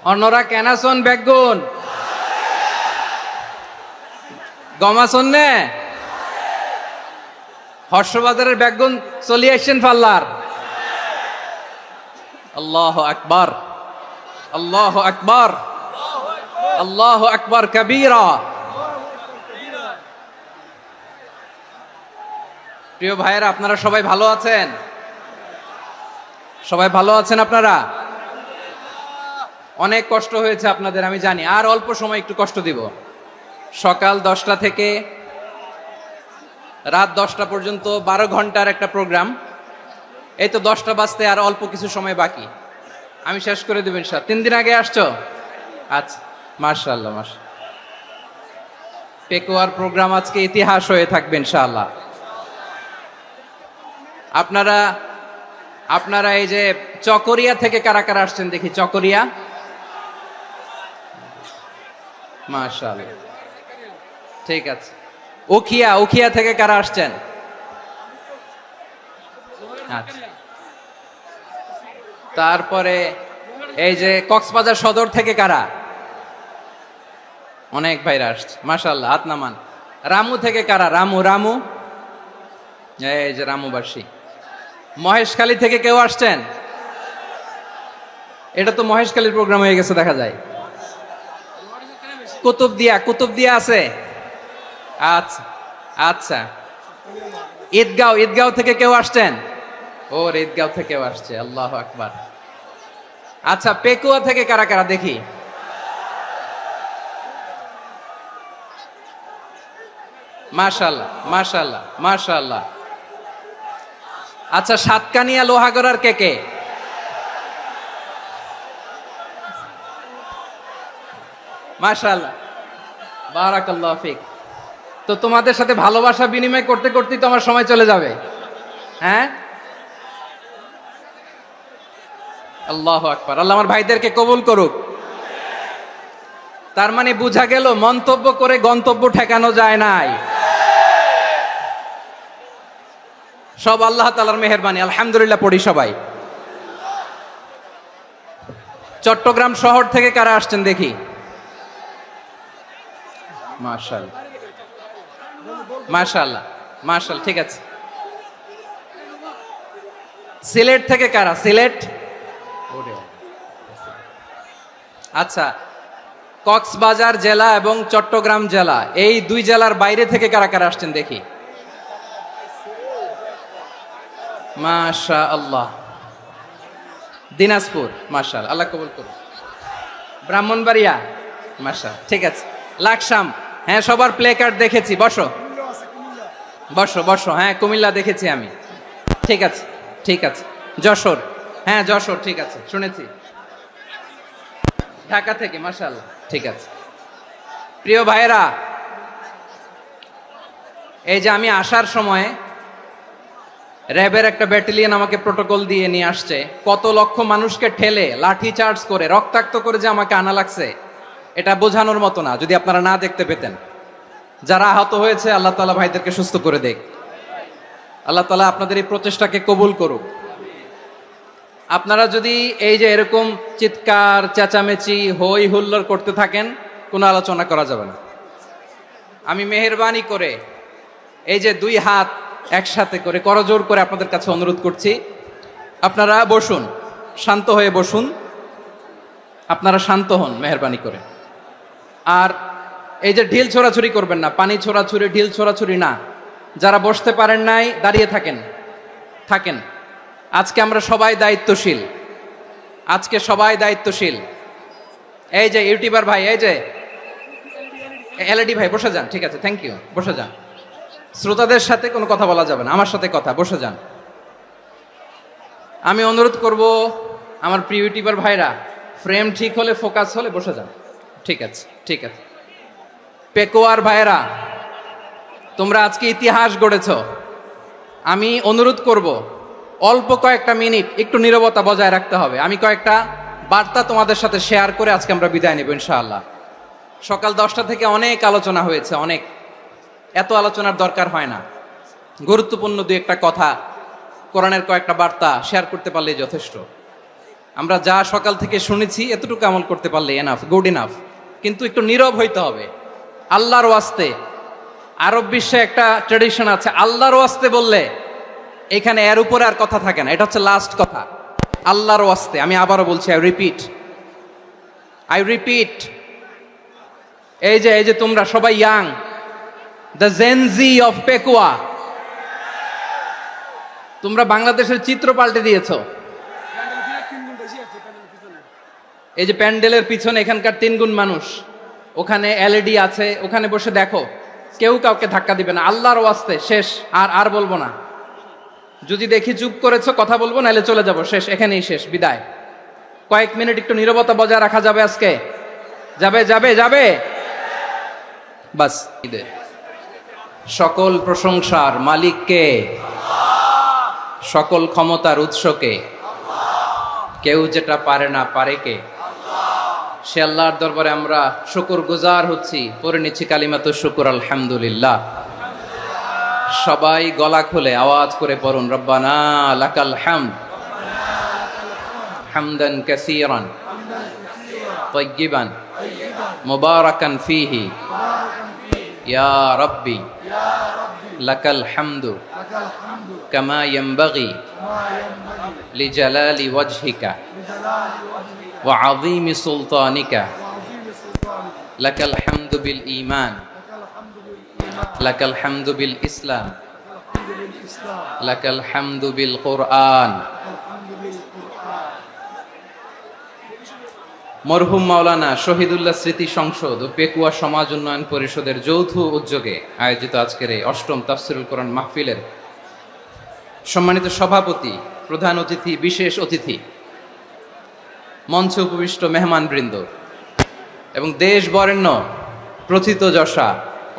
অন্যরা কেনাসন বেগুন গমাসন নে হর্ষবাজারের বেগুন চলি আসছেন ফাল্লার। আল্লাহ আকবার, আল্লাহ আকবার, আল্লাহ আকবার কবীরা। প্রিয় ভাইয়েরা, আপনারা সবাই ভালো আছেন? সবাই ভালো আছেন? আপনারা অনেক কষ্ট হয়েছে আপনাদের, আমি জানি। আর অল্প সময় একটু কষ্ট দিব। সকাল 10টা থেকে রাত 10টা পর্যন্ত 12 ঘন্টার একটা প্রোগ্রাম। এই তো 10টা বাজতে আর অল্প কিছু সময় বাকি, আমি শেষ করে দেব ইনশাআল্লাহ। 3 দিন আগে আসছো? আচ্ছা, মাশাআল্লাহ মাশাআল্লাহ। পেকুয়ার প্রোগ্রাম আজকে ইতিহাস হয়ে থাকবে ইনশাআল্লাহ। আপনারা এই যে চকরিয়া থেকে কারা কারা আসছেন দেখি? চকরিয়া, মাশাআল্লাহ, ঠিক আছে। উখিয়া থেকে কারা আসছেন? আচ্ছা। তারপরে এই যে কক্সবাজার সদর থেকে কারা? অনেক ভাইরা আসছে, মাশাআল্লাহ, হাত নামান। রামু থেকে কারা? রামু, এই যে রামুবাসী। মহেশখালী থেকে কেউ আসছেন? এটা তো মহেশখালীর প্রোগ্রাম হয়ে গেছে দেখা যায়। কুতুবদিয়া আছে? আচ্ছা আচ্ছা। ঈদগাঁও থেকে কেউ আসছেন? ওর ঈদগাঁও থেকেও আসছে, আল্লাহু আকবার। আচ্ছা, পেকুয়া থেকে কারা কারা দেখি? মাশাআল্লাহ মাশাআল্লাহ মাশাআল্লাহ। আচ্ছা, সাতকানিয়া লোহাগড়ার কে? মাশাআল্লাহ, বারাকাল্লাহু ফিক। তো তোমাদের সাথে ভালোবাসা বিনিময় করতে করতেই তো আমার সময় চলে যাবে। হ্যাঁ, আল্লাহু আকবার। আল্লাহ আমার ভাইদেরকে কবুল করুক। তার মানে বোঝা গেল মন্তব্য করে গন্তব্য ঠেকানো যায় নাই। সব আল্লাহ তাআলার মেহেরবানি, আলহামদুলিল্লাহ পড়ি সবাই। চট্টগ্রাম শহর থেকে কারা আসছেন দেখি? মাশাআল্লাহ মাশাআল্লাহ মাশাআল্লাহ, ঠিক আছে। সিলেট থেকে কারা? সিলেট, আচ্ছা। কক্সবাজার জেলা এবং চট্টগ্রাম জেলা, এই দুই জেলার বাইরে থেকে কারা কারা আসছেন দেখি? মাশাআল্লাহ। দিনাজপুর, মাশাআল্লাহ, আল্লাহ কবুল করুন। ব্রাহ্মণবাড়িয়া, মাশাআল্লাহ, ঠিক আছে। লাকসাম, হ্যাঁ, সবার প্লে কার্ড দেখেছি। বসো বসো। হ্যাঁ, কুমিল্লা দেখেছি আমি, ঠিক আছে ঠিক আছে। যশোর, হ্যাঁ যশোর, ঠিক আছে, শুনেছি। ঢাকা থেকে, মাশাআল্লাহ, ঠিক আছে। প্রিয় ভাইয়েরা, এই যে আমি আসার সময় র্যাবের একটা ব্যাটালিয়ন আমাকে প্রোটোকল দিয়ে নিয়ে আসছে। কত লক্ষ মানুষকে ঠেলে লাঠি চার্জ করে রক্তাক্ত করে যে আমাকে আনা লাগছে, এটা বোঝানোর মতো না যদি আপনারা না দেখতে পেতেন। যারা আহত হয়েছে, আল্লাহ তাআলা ভাইদেরকে সুস্থ করে দেখ। আল্লাহ তাআলা আপনাদের এই প্রচেষ্টাকে কবুল করুক। আপনারা যদি এই যে এরকম চিৎকার চেঁচামেচি হই হুল্লোড় করতে থাকেন, কোনো আলোচনা করা যাবে না। আমি মেহেরবানি করে এই যে দুই হাত একসাথে করে করজোড় করে আপনাদের কাছে অনুরোধ করছি, আপনারা বসুন, শান্ত হয়ে বসুন। আপনারা শান্ত হন মেহেরবানি করে। আর এই যে ঢিল ছোড়াছুরি করবেন না, পানি ছোড়াছুরি, ঢিল ছোড়াছুরি না। যারা বসতে পারেন নাই, দাঁড়িয়ে থাকেন। আজকে আমরা সবাই দায়িত্বশীল, আজকে সবাই দায়িত্বশীল। এই যে ইউটিউবার ভাই, এই যে এলইডি ভাই, বসে যান, ঠিক আছে, থ্যাংক ইউ, বসে যান। শ্রোতাদের সাথে কোনো কথা বলা যাবে না, আমার সাথে কথা, বসে যান। আমি অনুরোধ করব আমার প্রিয় ইউটিউবার ভাইরা, ফ্রেম ঠিক হলে, ফোকাস হলে বসে যান, ঠিক আছে ঠিক আছে। পেকুয়ার ভাইরা, তোমরা আজকে ইতিহাস গড়েছ। আমি অনুরোধ করব অল্প কয়েকটা মিনিট একটু নীরবতা বজায় রাখতে হবে। আমি কয়েকটা বার্তা তোমাদের সাথে শেয়ার করে আজকে আমরা বিদায় নেব ইনশাআল্লাহ। সকাল 10টা থেকে অনেক আলোচনা হয়েছে, অনেক, এত আলোচনার দরকার হয় না। গুরুত্বপূর্ণ দুই একটা কথা, কোরআনের কয়েকটা বার্তা শেয়ার করতে পারলেই যথেষ্ট। আমরা যা সকাল থেকে শুনেছি এতটুকু আমল করতে পারলে এনাফ, গুড ইনাফ। কিন্তু একটু নীরব হইতে হবে আল্লাহর ওয়াস্তে। আরব বিশ্বে একটা ট্রেডিশন আছে, আল্লাহর ওয়াস্তে বললে এখানে এর উপরে আর কথা থাকে না, এটা হচ্ছে লাস্ট কথা। আল্লাহর ওয়াস্তে, আমি আবারও বলছি, আই রিপিট, এই যে তোমরা সবাই young, the Gen Z of Pekua, তোমরা বাংলাদেশের চিত্র পাল্টে দিয়েছো। এই যে প্যান্ডেলের পিছনে এখানকার 3 গুণ মানুষ, ওখানে এলইডি আছে, ওখানে বসে দেখো, কেউ কাউকে ধাক্কা দিবে না। আল্লাহর ওয়াস্তে শেষ, আর বলবো না। যদি দেখি চুপ করেছো, কথা বলবো, নাহলে চলে যাব, শেষ, এখানেই শেষ, বিদায়। কয়েক মিনিট একটু নীরবতা বজায় রাখা যাবে আজকে? যাবে বাস। সকল প্রশংসার মালিককে, সকল ক্ষমতার উৎসকে, কেউ যেটা পারে না পারে কে? সে আল্লাহর দরবারে আমরা শুকরগুজার হচ্ছি, পড়ে নিচ্ছি কালিমাতু শুকর, আলহামদুলিল্লাহ। সবাই গলা খুলে আওয়াজ করে পড়ুন, রব্বানা লাকাল হামদ হামদান কাসীরান তাইয়্যিবান মুবারাকান ফীহি ইয়া রাব্বি লাকাল হামদু কামা ইয়ানবাগি লিজালালি ওয়াজহিকা ওয়া আযীমি সুলতানিকা লাকাল হামদু বিল ঈমান লাকাল হামদু বিল ইসলাম লাকাল হামদু বিল কুরআন। মরহুম মাওলানা শহীদুল্লাহ স্মৃতি সংসদ ও পেকুয়া সমাজ উন্নয়ন পরিষদের যৌথ উদ্যোগে আয়োজিত আজকের এই ৮ম তাফসীরুল কোরআন মাহফিলের সম্মানিত সভাপতি, প্রধান অতিথি, বিশেষ অতিথি, মঞ্চে উপবিষ্ট মেহমানবৃন্দ এবং দেশ বরেণ্য প্রথিতযশা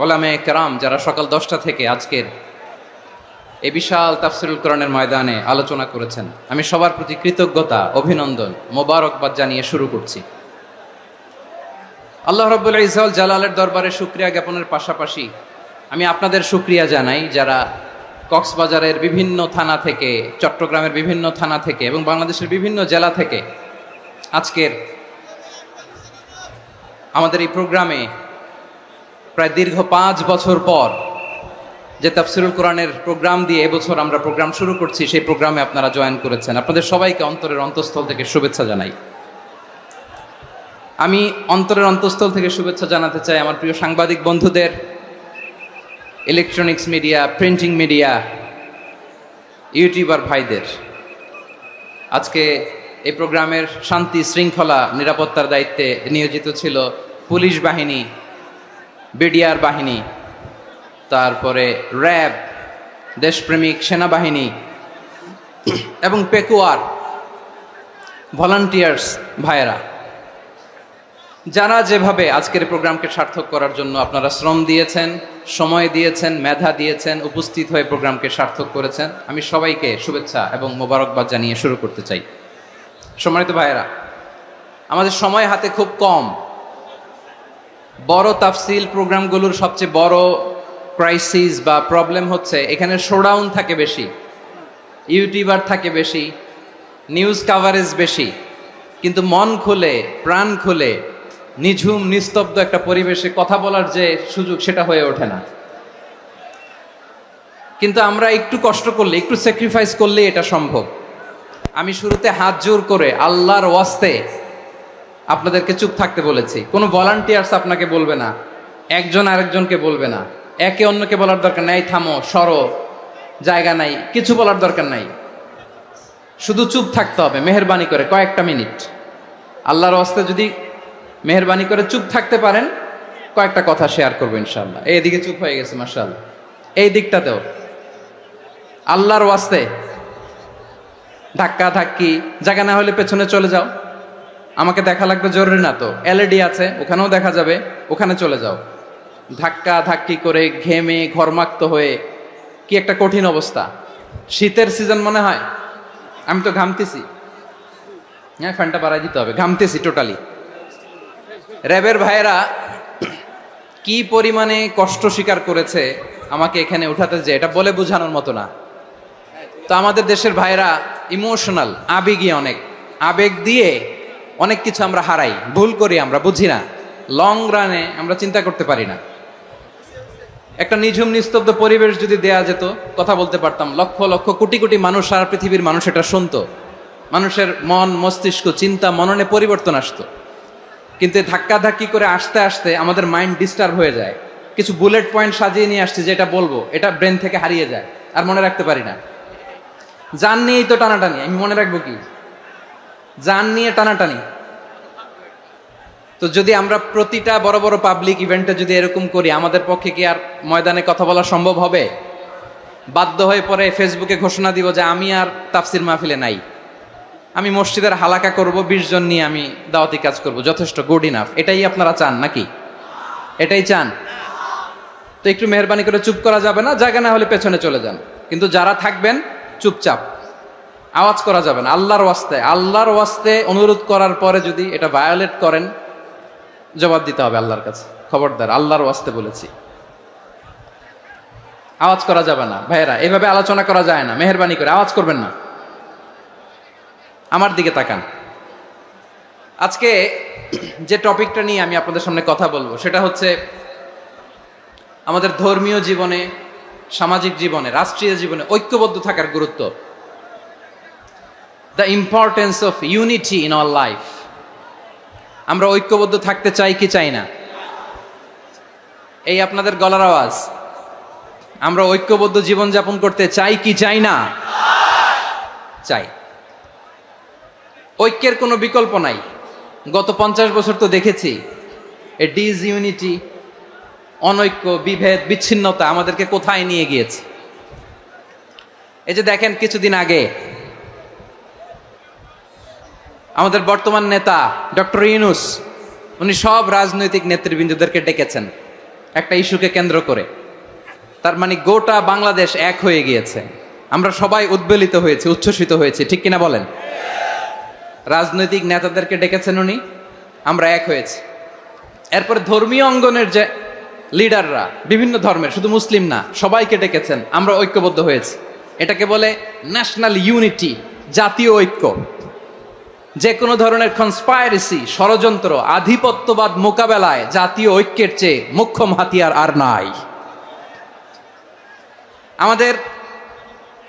ওলামায়ে কেরাম, যারা সকাল 10টা থেকে আজকের এই বিশাল তাফসীরুল কোরআনের ময়দানে আলোচনা করেছেন, আমি সবার প্রতি কৃতজ্ঞতা, অভিনন্দন, মোবারকবাদ জানিয়ে শুরু করছি। আল্লাহ রাব্বুল ইজ্জত জালালের দরবারে শুকরিয়া জ্ঞাপনের পাশাপাশি আমি আপনাদের শুকরিয়া জানাই, যারা কক্সবাজারের বিভিন্ন থানা থেকে, চট্টগ্রামের বিভিন্ন থানা থেকে এবং বাংলাদেশের বিভিন্ন জেলা থেকে আজকের আমাদের এই প্রোগ্রামে প্রায় দীর্ঘ 5 বছর পর যে তাফসীরুল কোরআনের প্রোগ্রাম দিয়ে এবছর আমরা প্রোগ্রাম শুরু করছি, সেই প্রোগ্রামে আপনারা জয়েন করেছেন। আপনাদের সবাইকে অন্তরের অন্তঃস্থল থেকে শুভেচ্ছা জানাই। আমি অন্তরের অন্তঃস্থল থেকে শুভেচ্ছা জানাতে চাই আমার প্রিয় সাংবাদিক বন্ধুদের, electronics media, printing media, YouTuber ভাইদের। আজকে এই প্রোগ্রামের শান্তি শৃঙ্খলা নিরাপত্তার দায়িত্বে নিয়োজিত ছিল পুলিশ বাহিনী, বিডিআর বাহিনী, তারপরে র্যাব, দেশপ্রেমিক সেনাবাহিনী এবং পেকুয়ার ভলান্টিয়ার্স ভাইয়েরা, যারা যেভাবে আজকের প্রোগ্রামকে সার্থক করার জন্য আপনারা শ্রম দিয়েছেন, সময় দিয়েছেন, মেধা দিয়েছেন, উপস্থিত হয়ে প্রোগ্রামকে সার্থক করেছেন, আমি সবাইকে শুভেচ্ছা এবং মোবারকবাদ জানিয়ে শুরু করতে চাই। সম্মানিত ভাইয়েরা, আমাদের সময় হাতে খুব কম। বড় তাফসীল প্রোগ্রামগুলোর সবচেয়ে বড় ক্রাইসিস বা প্রবলেম হচ্ছে এখানে শোডাউন থাকে বেশি, ইউটিউবার থাকে বেশি, নিউজ কাভারেজ বেশি, কিন্তু মন খুলে, প্রাণ খুলে, নিঝুম নিস্তব্ধ একটা পরিবেশে কথা বলার যে সুযোগ, সেটা হয়ে ওঠে না। কিন্তু আমরা একটু কষ্ট করলে, একটু স্যাক্রিফাইস করলে এটা সম্ভব। আমি শুরুতে হাত জোর করে আল্লাহর ওয়াস্তে আপনাদেরকে চুপ থাকতে বলেছি। কোনো ভলান্টিয়ার্স আপনাকে বলবে না, একজন আরেকজনকে বলবে না, একে অন্যকে বলার দরকার নাই, থামো, সরো, জায়গা নাই, কিছু বলার দরকার নাই। শুধু চুপ থাকতে হবে মেহেরবানি করে কয়েকটা মিনিট। আল্লাহর ওয়াস্তে যদি মেহেরবানি করে চুপ থাকতে পারেন, কয়েকটা কথা শেয়ার করবো ইনশাআল্লাহ। এইদিকে চুপ হয়ে গেছে মাশাআল্লাহ, এই দিকটাতেও। আল্লাহর ওয়াস্তে ধাক্কা ধাক্কি জায়গা না হলে পেছনে চলে যাও, আমাকে দেখা লাগবে জরুরি না তো, এলইডি আছে ওখানেও দেখা যাবে, ওখানে চলে যাও। ধাক্কা ধাক্কি করে ঘেমে ঘরমাক্ত হয়ে কি একটা কঠিন অবস্থা। শীতের সিজন মনে হয়, আমি তো ঘামতেছি, হ্যাঁ ফ্যানটা বাড়াই দিতে হবে, ঘামতেছি টোটালি। র্যাবের ভাইয়েরা কি পরিমাণে কষ্ট স্বীকার করেছে আমাকে এখানে উঠাতে, যে এটা বলে বোঝানোর মতো না। তো আমাদের দেশের ভাইয়েরা ইমোশনাল, আবেগী অনেক। আবেগ দিয়ে অনেক কিছু আমরা হারাই, ভুল করি, আমরা বুঝি না, লং রানে আমরা চিন্তা করতে পারি না। একটা নিঝুম নিস্তব্ধ পরিবেশ যদি দেয়া যেত, কথা বলতে পারতাম, লক্ষ লক্ষ কোটি কোটি মানুষ, সারা পৃথিবীর মানুষ এটা শুনতো, মানুষের মন মস্তিষ্ক চিন্তা মননে পরিবর্তন আসতো। কিন্তু ধাক্কাধাক্কি করে আসতে আসতে আমাদের মাইন্ড ডিস্টার্ব হয়ে যায়। কিছু বুলেট পয়েন্ট সাজিয়ে নিয়ে আসছে, যেটা বলবো এটা ব্রেন থেকে হারিয়ে যায়, আর মনে রাখতে পারি না। জান নিয়েই তো টানাটানি, আমি মনে রাখবো কি? জান নিয়ে টানাটানি। তো যদি আমরা প্রতিটা বড় বড় পাবলিক ইভেন্টে যদি এরকম করি, আমাদের পক্ষে কি আর ময়দানে কথা বলা সম্ভব হবে? বাধ্য হয়ে পরে ফেসবুকে ঘোষণা দিব যে আমি আর তাফসির মাহফিলে নাই, আমি মসজিদের হালাকা করব, 20 জন নিয়ে আমি দাওয়াতি কাজ করব, যথেষ্ট, গুড ইনাফ। এটাই আপনারা চান নাকি? এটাই চান? তো একটু মেহরবানি করে চুপ করা যাবে না? জায়গা না হলে পেছনে চলে যান, কিন্তু যারা থাকবেন চুপচাপ, আওয়াজ করা যাবে না। আল্লাহর ওয়াস্তে, আল্লাহর ওয়াস্তে অনুরোধ করার পরে যদি এটা ভায়োলেট করেন, জবাব দিতে হবে আল্লাহর কাছে। খবরদার, আল্লাহর ওয়াস্তে বলেছি, আওয়াজ করা যাবে না। ভাইয়েরা, এভাবে আলোচনা করা যায় না, মেহরবানি করে আওয়াজ করবেন না। আমার দিকে তাকান। আজকে যে টপিকটা নিয়ে আমি আপনাদের সামনে কথা বলবো, সেটা হচ্ছে আমাদের ধর্মীয় জীবনে, সামাজিক জীবনে, রাষ্ট্রীয় জীবনে ঐক্যবদ্ধ থাকার গুরুত্ব। The importance of unity in our life. আমরা ঐক্যবদ্ধ থাকতে চাই কি চাই না? এই আপনাদের গলার আওয়াজ। আমরা ঐক্যবদ্ধ জীবনযাপন করতে চাই কি চাই না? চাই। ঐক্যের কোনো বিকল্প নাই। গত 50 বছর তো দেখেছি এ ডিসইউনিটি, অনৈক্য, বিভেদ, বিচ্ছিন্নতা আমাদেরকে কোথায় নিয়ে গিয়েছে। এই যে দেখেন, কিছুদিন আগে আমাদের বর্তমান নেতা ডক্টর ইউনূস, উনি সব রাজনৈতিক নেতৃবৃন্দদেরকে ডেকেছেন একটা ইস্যুকে কেন্দ্র করে। তার মানে গোটা বাংলাদেশ এক হয়ে গিয়েছে। আমরা সবাই উদ্বেলিত হয়েছি, উচ্ছ্বসিত হয়েছি, ঠিক কিনা বলেন? রাজনৈতিক নেতাদেরকে ডেকেছেন উনি, আমরা এক হয়েছি। এরপর ধর্মীয় অঙ্গনের যে লিডাররা, বিভিন্ন ধর্মের, শুধু মুসলিম না, সবাইকে ডেকেছেন, আমরা ঐক্যবদ্ধ হয়েছি। এটাকে বলে ন্যাশনাল ইউনিটি, জাতীয় ঐক্য। যে কোনো ধরনের কনস্পাইরেসি, ষড়যন্ত্র, আধিপত্যবাদ মোকাবেলায় জাতীয় ঐক্যের চেয়ে মোক্ষম হাতিয়ার আর নাই। আমাদের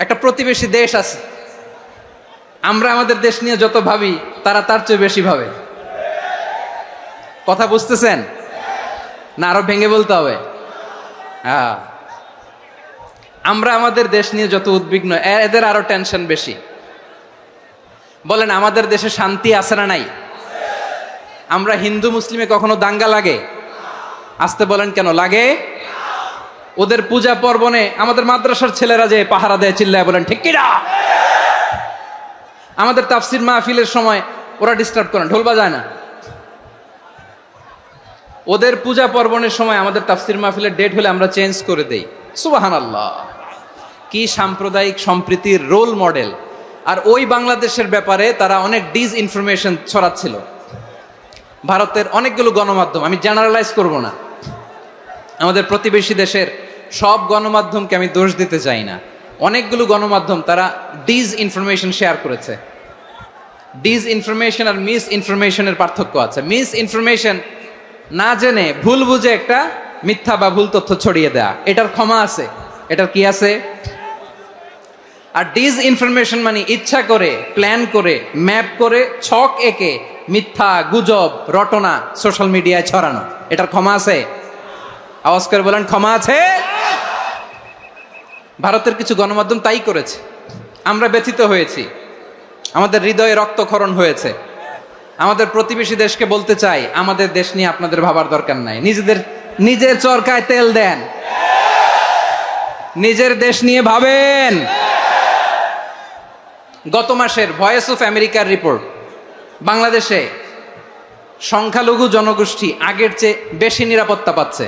একটা প্রতিবেশী দেশ আছে, আমরা আমাদের দেশ নিয়ে যত ভাবি, তারা তার চেয়ে বেশি ভাবে। কথা বুঝতেছেন না? আরো ভেঙে বলতে হবে। হ্যাঁ, আমরা আমাদের দেশ নিয়ে যত উদ্বিগ্ন, এদের আরো টেনশন বেশি। বলেন, আমাদের দেশে শান্তি আছে না নাই? আমরা হিন্দু মুসলিমে কখনো দাঙ্গা লাগে? আসতে বলেন, কেন লাগে? ওদের পূজা পার্বণে আমাদের মাদ্রাসার ছেলেরা যে পাহারা দেয়, চিল্লায় বলেন ঠিক কিনা? আমাদের তাফসির মাহফিলের সময় ওরা ডিস্টার্ব করেন, ঢোল বাজায় না। ওদের পূজা পার্বণের সময় আমাদের তাফসির মাহফিলের ডেট হলে আমরা চেঞ্জ করে দেই। সুবহানাল্লাহ, কি সাম্প্রদায়িক সম্প্রীতির রোল মডেল। আর ওই বাংলাদেশের ব্যাপারে তারা অনেক ডিসইনফরমেশন ছড়াচ্ছিল। ভারতের অনেকগুলো গণমাধ্যম, আমি জেনারেলাইজ করব না, আমাদের প্রতিবেশী দেশের সব গণমাধ্যমকে আমি দোষ দিতে চাই না, অনেকগুলো গণমাধ্যম তারা ডিসইনফরমেশন শেয়ার করেছে। ডিসইনফরমেশন আর মিস ইনফরমেশনের পার্থক্য আছে। মিস ইনফরমেশন না জেনে ভুল বুঝে একটা মিথ্যা বা ভুল তথ্য ছড়িয়ে দেয়া, এটার ক্ষমা আছে, এটার কি আছে? আর ডিসইনফরমেশন মানে ইচ্ছা করে, প্ল্যান করে, ম্যাপ করে, ছক এঁকে মিথ্যা, গুজব, রটনা সোশ্যাল মিডিয়ায় ছড়ানো, এটার ক্ষমা আছে? আওয়াজ করে বলেন, ক্ষমা আছে? ভারতের কিছু গণমাধ্যম তাই করেছে। আমরা ব্যথিত হয়েছি, আমাদের হৃদয়ে রক্তক্ষরণ হয়েছে। আমাদের প্রতিবেশী দেশকে বলতে চাই, আমাদের দেশ নিয়ে আপনাদের ভাবার দরকার নাই। নিজের চরকায় তেল দেন, নিজের দেশ নিয়ে ভাবেন। গত মাসের ভয়েস অফ আমেরিকার রিপোর্ট, বাংলাদেশে সংখ্যালঘু জনগোষ্ঠী আগের চেয়ে বেশি নিরাপত্তা পাচ্ছে।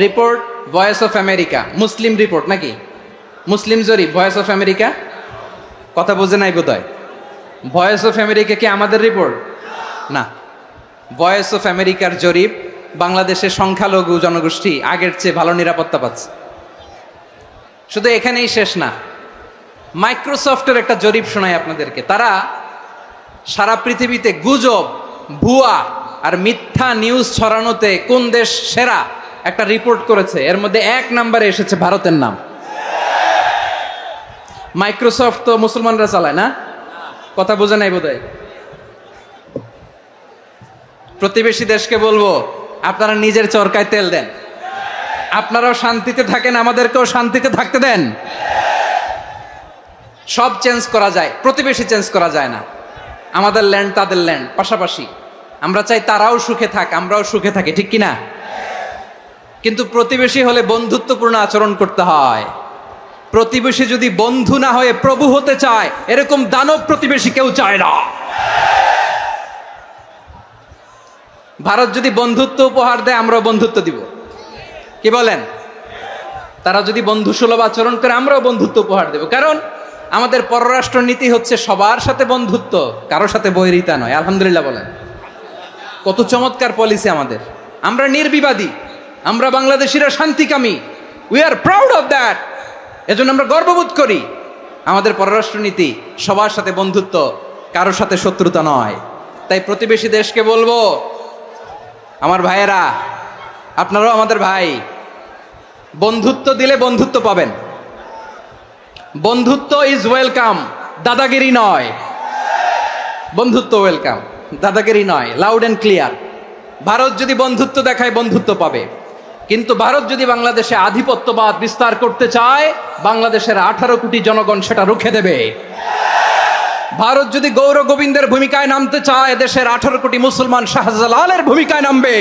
Report voice of America, Muslim report নাকি? মুসলিম জরিপ, ভয়েস অফ আমেরিকা। কথা বোঝে নাই বোধহয়। ভয়েস অফ আমেরিকা কি আমাদের রিপোর্ট? না, ভয়েস অফ আমেরিকার জরিপ, বাংলাদেশের সংখ্যালঘু জনগোষ্ঠী আগের চেয়ে ভালো নিরাপত্তা পাচ্ছে। শুধু এখানেই শেষ না, মাইক্রোসফটের একটা জরিপ শোনাই আপনাদেরকে। তারা সারা পৃথিবীতে গুজব, ভুয়া আর মিথ্যা নিউজ ছড়ানোতে কোন দেশ সেরা একটা রিপোর্ট করেছে, এর মধ্যে 1 নম্বরে এসেছে ভারতের নাম। মাইক্রোসফট তো মুসলমানরা চালায় না, কথা বোঝে নাই বোধহয়। প্রতিবেশী দেশকে বলবো, আপনারা নিজের চরকায় তেল দেন, আপনারাও শান্তিতে থাকেন, আমাদেরকেও শান্তিতে থাকতে দেন। সব চেঞ্জ করা যায়, প্রতিবেশী চেঞ্জ করা যায় না। আমাদের ল্যান্ড তাদের ল্যান্ড পাশাপাশি, আমরা চাই তারাও সুখে থাক, আমরাও সুখে থাকি, ঠিক কিনা? কিন্তু প্রতিবেশী হলে বন্ধুত্বপূর্ণ আচরণ করতে হয়। প্রতিবেশী যদি বন্ধু না হয়ে প্রভু হতে চায়, এরকম দানব প্রতিবেশী কেউ চায় না। ভারত যদি বন্ধুত্ব উপহার দেয়, আমরাও বন্ধুত্ব দিব, কি বলেন? তারা যদি বন্ধু সুলভ আচরণ করে, আমরাও বন্ধুত্ব উপহার দেব। কারণ আমাদের পররাষ্ট্র নীতি হচ্ছে সবার সাথে বন্ধুত্ব, কারোর সাথে বৈরিতা নয়। আলহামদুলিল্লাহ বলেন, কত চমৎকার পলিসি আমাদের। আমরা নির্বিবাদী, আমরা বাংলাদেশিরা শান্তিকামী, we are proud of that. এজন্য আমরা গর্ববোধ করি। আমাদের পররাষ্ট্র নীতি সবার সাথে বন্ধুত্ব, কারোর সাথে শত্রুতা নয়। তাই প্রতিবেশী দেশকে বলবো, আমার ভাইয়েরা, আপনারাও আমাদের ভাই, বন্ধুত্ব দিলে বন্ধুত্ব পাবেন। বন্ধুত্ব ইজ ওয়েলকাম, দাদাগিরি নয়। বন্ধুত্ব ওয়েলকাম, দাদাগিরি নয়, লাউড এন্ড ক্লিয়ার। ভারত যদি বন্ধুত্ব দেখায়, বন্ধুত্ব পাবে। কিন্তু ভারত যদি বাংলাদেশে আধিপত্যবাদ বিস্তার করতে চায়, বাংলাদেশের 18 কোটি জনগণ সেটা রুখে দেবে। ভারত যদি গৌর গোবিন্দের ভূমিকায় নামতে চায়, দেশের 18 কোটি মুসলমান শাহজালালের ভূমিকায় নামবে।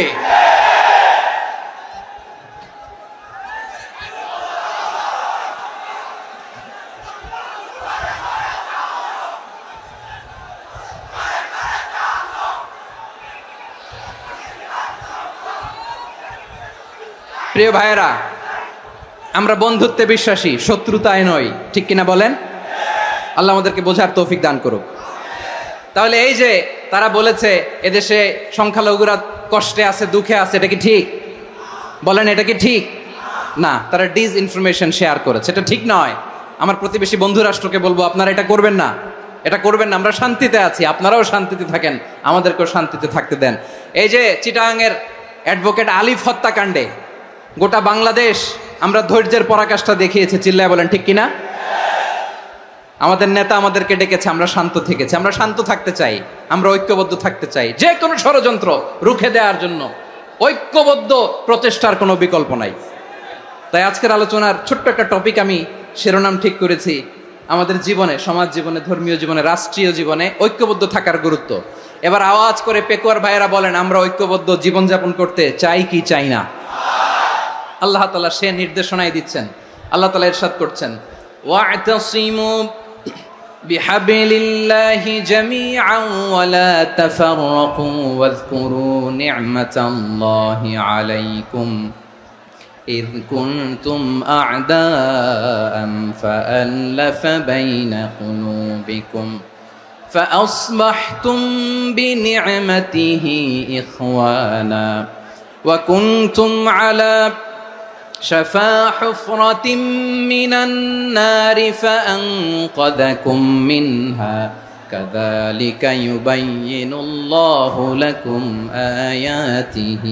প্রিয় ভাইয়েরা, আমরা বন্ধুত্বে বিশ্বাসী, শত্রুতায় নয়, ঠিক কিনা বলেন? আল্লাহ আমাদেরকে বোঝার তৌফিক দান করুক। তাহলে এই যে তারা বলেছে এদেশে সংখ্যালঘুরা কষ্টে আছে, দুঃখে আছে, এটা কি ঠিক? বলেন, এটা কি ঠিক? না, তারা ডিস ইনফরমেশন শেয়ার করেছে, এটা ঠিক নয়। আমার প্রতিবেশী বন্ধু রাষ্ট্রকে বলবো, আপনারা এটা করবেন না, এটা করবেন না। আমরা শান্তিতে আছি, আপনারাও শান্তিতে থাকেন, আমাদেরকেও শান্তিতে থাকতে দেন। এই যে চিটাগাংয়ের অ্যাডভোকেট আলিফ হত্যাকাণ্ডে গোটা বাংলাদেশ আমরা ধৈর্যের পরাকাষ্ঠা দেখিয়েছে, চিল্লায় বলেন ঠিক কিনা? আমাদের নেতা আমাদেরকে ডেকেছে, আমরা শান্ত থেকেছি। আমরা শান্ত থাকতে চাই, আমরা ঐক্যবদ্ধ থাকতে চাই। যে কোনো ষড়যন্ত্র রুখে দেওয়ার জন্য ঐক্যবদ্ধ প্রচেষ্টার কোনো বিকল্প নাই। তাই আজকের আলোচনার ছোট্ট একটা টপিক আমি শিরোনাম ঠিক করেছি, আমাদের জীবনে, সমাজ জীবনে, ধর্মীয় জীবনে, রাষ্ট্রীয় জীবনে ঐক্যবদ্ধ থাকার গুরুত্ব। এবার আওয়াজ করে পেকুয়ার ভাইয়েরা বলেন, আমরা ঐক্যবদ্ধ জীবনযাপন করতে চাই কি চাই না? আল্লাহ তাআলা সে নির্দেশনাই দিচ্ছেন। আল্লাহ তাআলা ইরশাদ করছেন, ওয়া'তাসিমু বিহাবলিল্লাহি জামিআন ওয়া লা তাফাররাকু ওয়াযকুরু নি'মাতাল্লাহি আলাইকুম إذ كنتم أعداء فألف بين قلوبكم فأصبحتم بنعمته إخوانا وكنتم على شفا حفرة من النار فأنقذكم منها كذلك يبين الله لكم آياته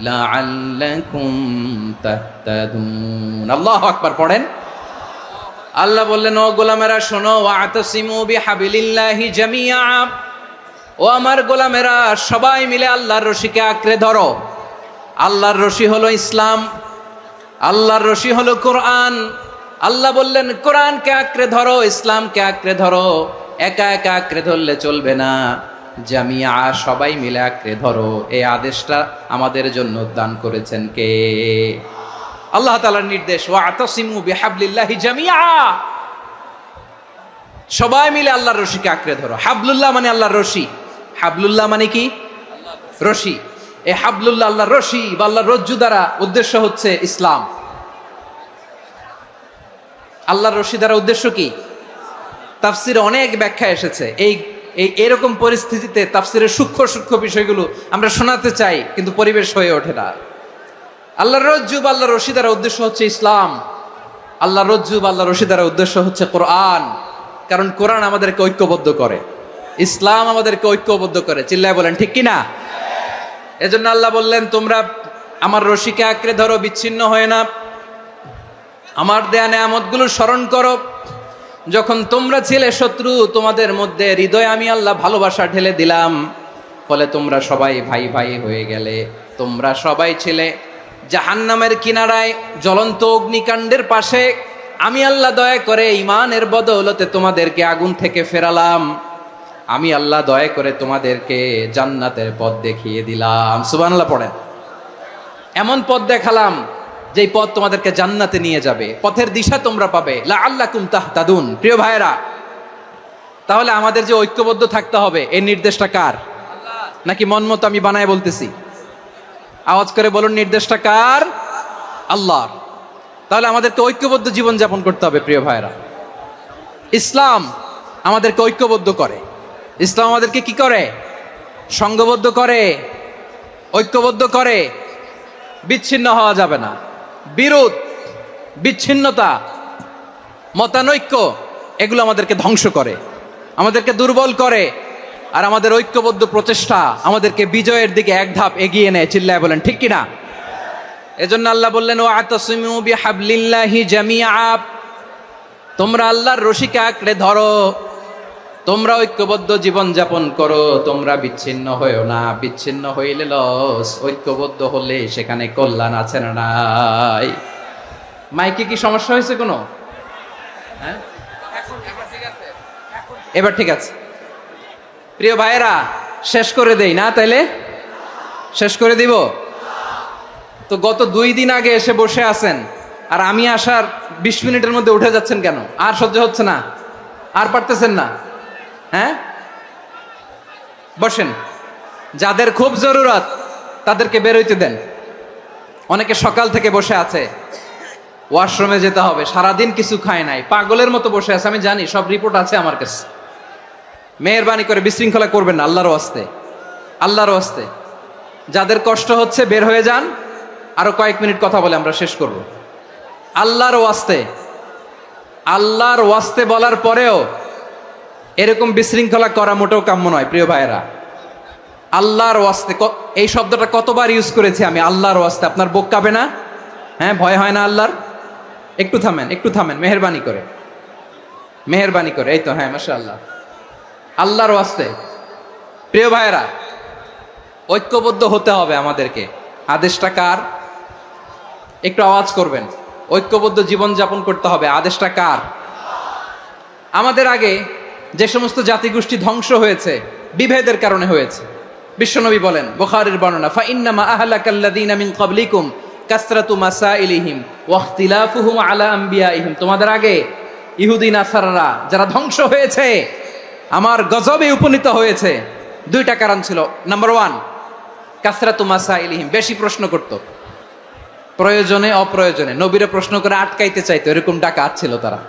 لعلكم تهتدون الله أكبر পড়েন। আল্লাহ বললেন, ও গোলামেরা শোনো, ওয়া'তাসিমু বিহাবিলিল্লাহি জামিআ, ও আমার গোলামেরা সবাই মিলে আল্লাহর রশিকে আঁকড়ে ধরো। আল্লাহর রশি হলো ইসলাম, আল্লাহর রশি হলো কোরআন। আল্লাহ বললেন, কোরআনকে আঁকড়ে ধরো, ইসলামকে আঁকড়ে ধরো। একা একা আঁকড়ে ধরলে চলবে না, জামিয়া, সবাই মিলে আঁকড়ে ধরো। এই আদেশটা আমাদের জন্য দান করেছেন কে? আল্লাহ তাআলার নির্দেশ, ওয়া'তাসিমু বিহাবলিল্লাহি জামিআ, সবাই মিলে আল্লাহর রশিকে আঁকড়ে ধরো। হাবলুল্লাহ মানে আল্লাহর রশি। হাবলুল্লাহ মানে কি? রশি। এই হাবলুল্লাহ, আল্লাহর রশি বা আল্লাহর রজ্জু দ্বারা উদ্দেশ্য হচ্ছে ইসলাম। আল্লাহর রশি দ্বারা উদ্দেশ্য কি? তাফসিরে অনেক ব্যাখ্যা এসেছে। এরকম পরিস্থিতিতে তাফসিরের সূক্ষ্ম সূক্ষ্ম বিষয়গুলো আমরা শোনাতে চাই, কিন্তু পরিবেশ হয়ে ওঠে না। আল্লাহর রজ্জু বা আল্লাহর রশি দ্বারা উদ্দেশ্য হচ্ছে ইসলাম। আল্লাহর রজ্জু বা আল্লাহর রশি দ্বারা উদ্দেশ্য হচ্ছে কোরআন, কারণ কোরআন আমাদেরকে ঐক্যবদ্ধ করে। ইসলাম আমাদেরকে ঐক্যবদ্ধ করে, চিল্লায় বলেন ঠিক কিনা? এজন্য আল্লাহ বললেন, তোমরা আমার রশিকে আঁকড়ে ধরো, বিচ্ছিন্ন হয়ে না, আমার দেয়া নেয়ামতগুলো স্মরণ করো। যখন তোমরা ছিলে শত্রু, তোমাদের মধ্যে হৃদয়ে আমি আল্লাহ ভালোবাসা ঢেলে দিলাম, ফলে তোমরা সবাই ভাই ভাই হয়ে গেলে। তোমরা সবাই ছিলে জাহান্নামের কিনারায়, জ্বলন্ত অগ্নিকাণ্ডের পাশে। আমি আল্লাহ দয়া করে ঈমানের বদৌলতে তোমাদেরকে আগুন থেকে ফেরালাম। আমি আল্লাহ দয়া করে তোমাদেরকে জান্নাতের পথ দেখিয়ে দিলাম। সুবহানাল্লাহ পড়েন। এমন পথ দেখালাম যেই পথ তোমাদেরকে জান্নাতে নিয়ে যাবে, পথের দিশা তোমরা পাবে। লাআল্লাকুম তাহতাদুন। প্রিয় ভাইরা, তাহলে আমাদের যে ঐক্যবদ্ধ থাকতে হবে, এই নির্দেশটা কার? নাকি মন মতো আমি বানায় বলতেছি? আওয়াজ করে বলুন, নির্দেশটা কার? আল্লাহর। তাহলে আমাদেরকে ঐক্যবদ্ধ জীবন যাপন করতে হবে। প্রিয় ভাইরা, ইসলাম আমাদেরকে ঐক্যবদ্ধ করে। ইসলাম আমাদেরকে কি করে? সংঘবদ্ধ করে, ঐক্যবদ্ধ করে। বিচ্ছিন্ন হওয়া যাবে না। বিরোধ, বিচ্ছিন্নতা, মতানৈক্য, এগুলো আমাদেরকে ধ্বংস করে, আমাদেরকে দুর্বল করে। আর আমাদের ঐক্যবদ্ধ প্রচেষ্টা আমাদেরকে বিজয়ের দিকে এক ধাপ এগিয়ে নেয়। চিল্লায় বলেন ঠিক কিনা? এজন্য আল্লাহ বললেন, ওয়াতাসিমু বিহাবলিল্লাহি জামিআ। তোমরা আল্লাহর রশিকে আঁকড়ে ধরো, তোমরা ঐক্যবদ্ধ জীবন যাপন করো, তোমরা বিচ্ছিন্ন হয়েও না। বিচ্ছিন্ন হইলে লস, ঐক্যবদ্ধ হলে সেখানে কল্যাণ আছে না নাই? মাইকে কি সমস্যা হয়েছে কোনো? হ্যাঁ, এবার ঠিক আছে। প্রিয় ভাইয়েরা, শেষ করে দেই না? তাইলে শেষ করে দিব তো। গত 2 দিন আগে এসে বসে আছেন, আর আমি আসার 20 মিনিটের মধ্যে উঠে যাচ্ছেন কেন? আর সহ্য হচ্ছে না? আর পারতেছেন না? হ্যাঁ, বসেন। যাদের খুব জরুরত তাদেরকে বের হইতে দেন। অনেকে সকাল থেকে বসে আছে, ওয়াশরুমে যেতে হবে, সারাদিন কিছু খায় নাই, পাগলের মতো বসে আছে। আমি জানি, সব রিপোর্ট আছে আমার কাছে। মেহেরবানি করে বিশৃঙ্খলা করবেন না, আল্লাহর ওয়াস্তে, আল্লাহর ওয়াস্তে। যাদের কষ্ট হচ্ছে বের হয়ে যান। আরো কয়েক মিনিট কথা বলে আমরা শেষ করব। আল্লাহর ওয়াস্তে, আল্লাহর ওয়াস্তে বলার পরেও এরকম বিশৃঙ্খলা করা মোটেও কাম্য নয়। প্রিয় ভাইয়েরা, আল্লাহর ওয়াস্তে, এই শব্দটা কতবার ইউজ করেছি আমি, আল্লাহর ওয়াস্তে। আপনার বুক কাঁপে না? হ্যাঁ, ভয় হয় না আল্লাহর? একটু থামেন, একটু থামেন, মেহেরবানি করে, মেহেরবানি করে। এই তো, হ্যাঁ, মাশাআল্লাহ। আল্লাহর ওয়াস্তে। প্রিয় ভাইয়েরা, ঐক্যবদ্ধ হতে হবে আমাদেরকে। আদেশটা কার? একটু আওয়াজ করবেন। ঐক্যবদ্ধ জীবন যাপন করতে হবে, আদেশটা কার? আমাদের আগে যে সমস্ত জাতিগোষ্ঠী ধ্বংস হয়েছে, বিভেদের কারণে হয়েছে। বিশ্বনবী বলেন, বুখারীর বর্ণনা, ফাইন্নামা আহলাকাল্লাযীনা মিন ক্বাবলিকুম কাসরাতু মাসাইলিহিম ওয়া ইখতিলাফুহুম আলা আম্বিয়াইহিম। তোমাদের আগে ইহুদি নাসারারা যারা ধ্বংস হয়েছে, আমার গজবে উপনীত হয়েছে, 2টা কারণ ছিল। নাম্বার 1, কাসরাতু মাসাইলিহিম, বেশি প্রশ্ন করত, প্রয়োজনে অপ্রয়োজনে নবীরে প্রশ্ন করে আটকাইতে চাইতো, এরকম ডাকাত ছিল তারা।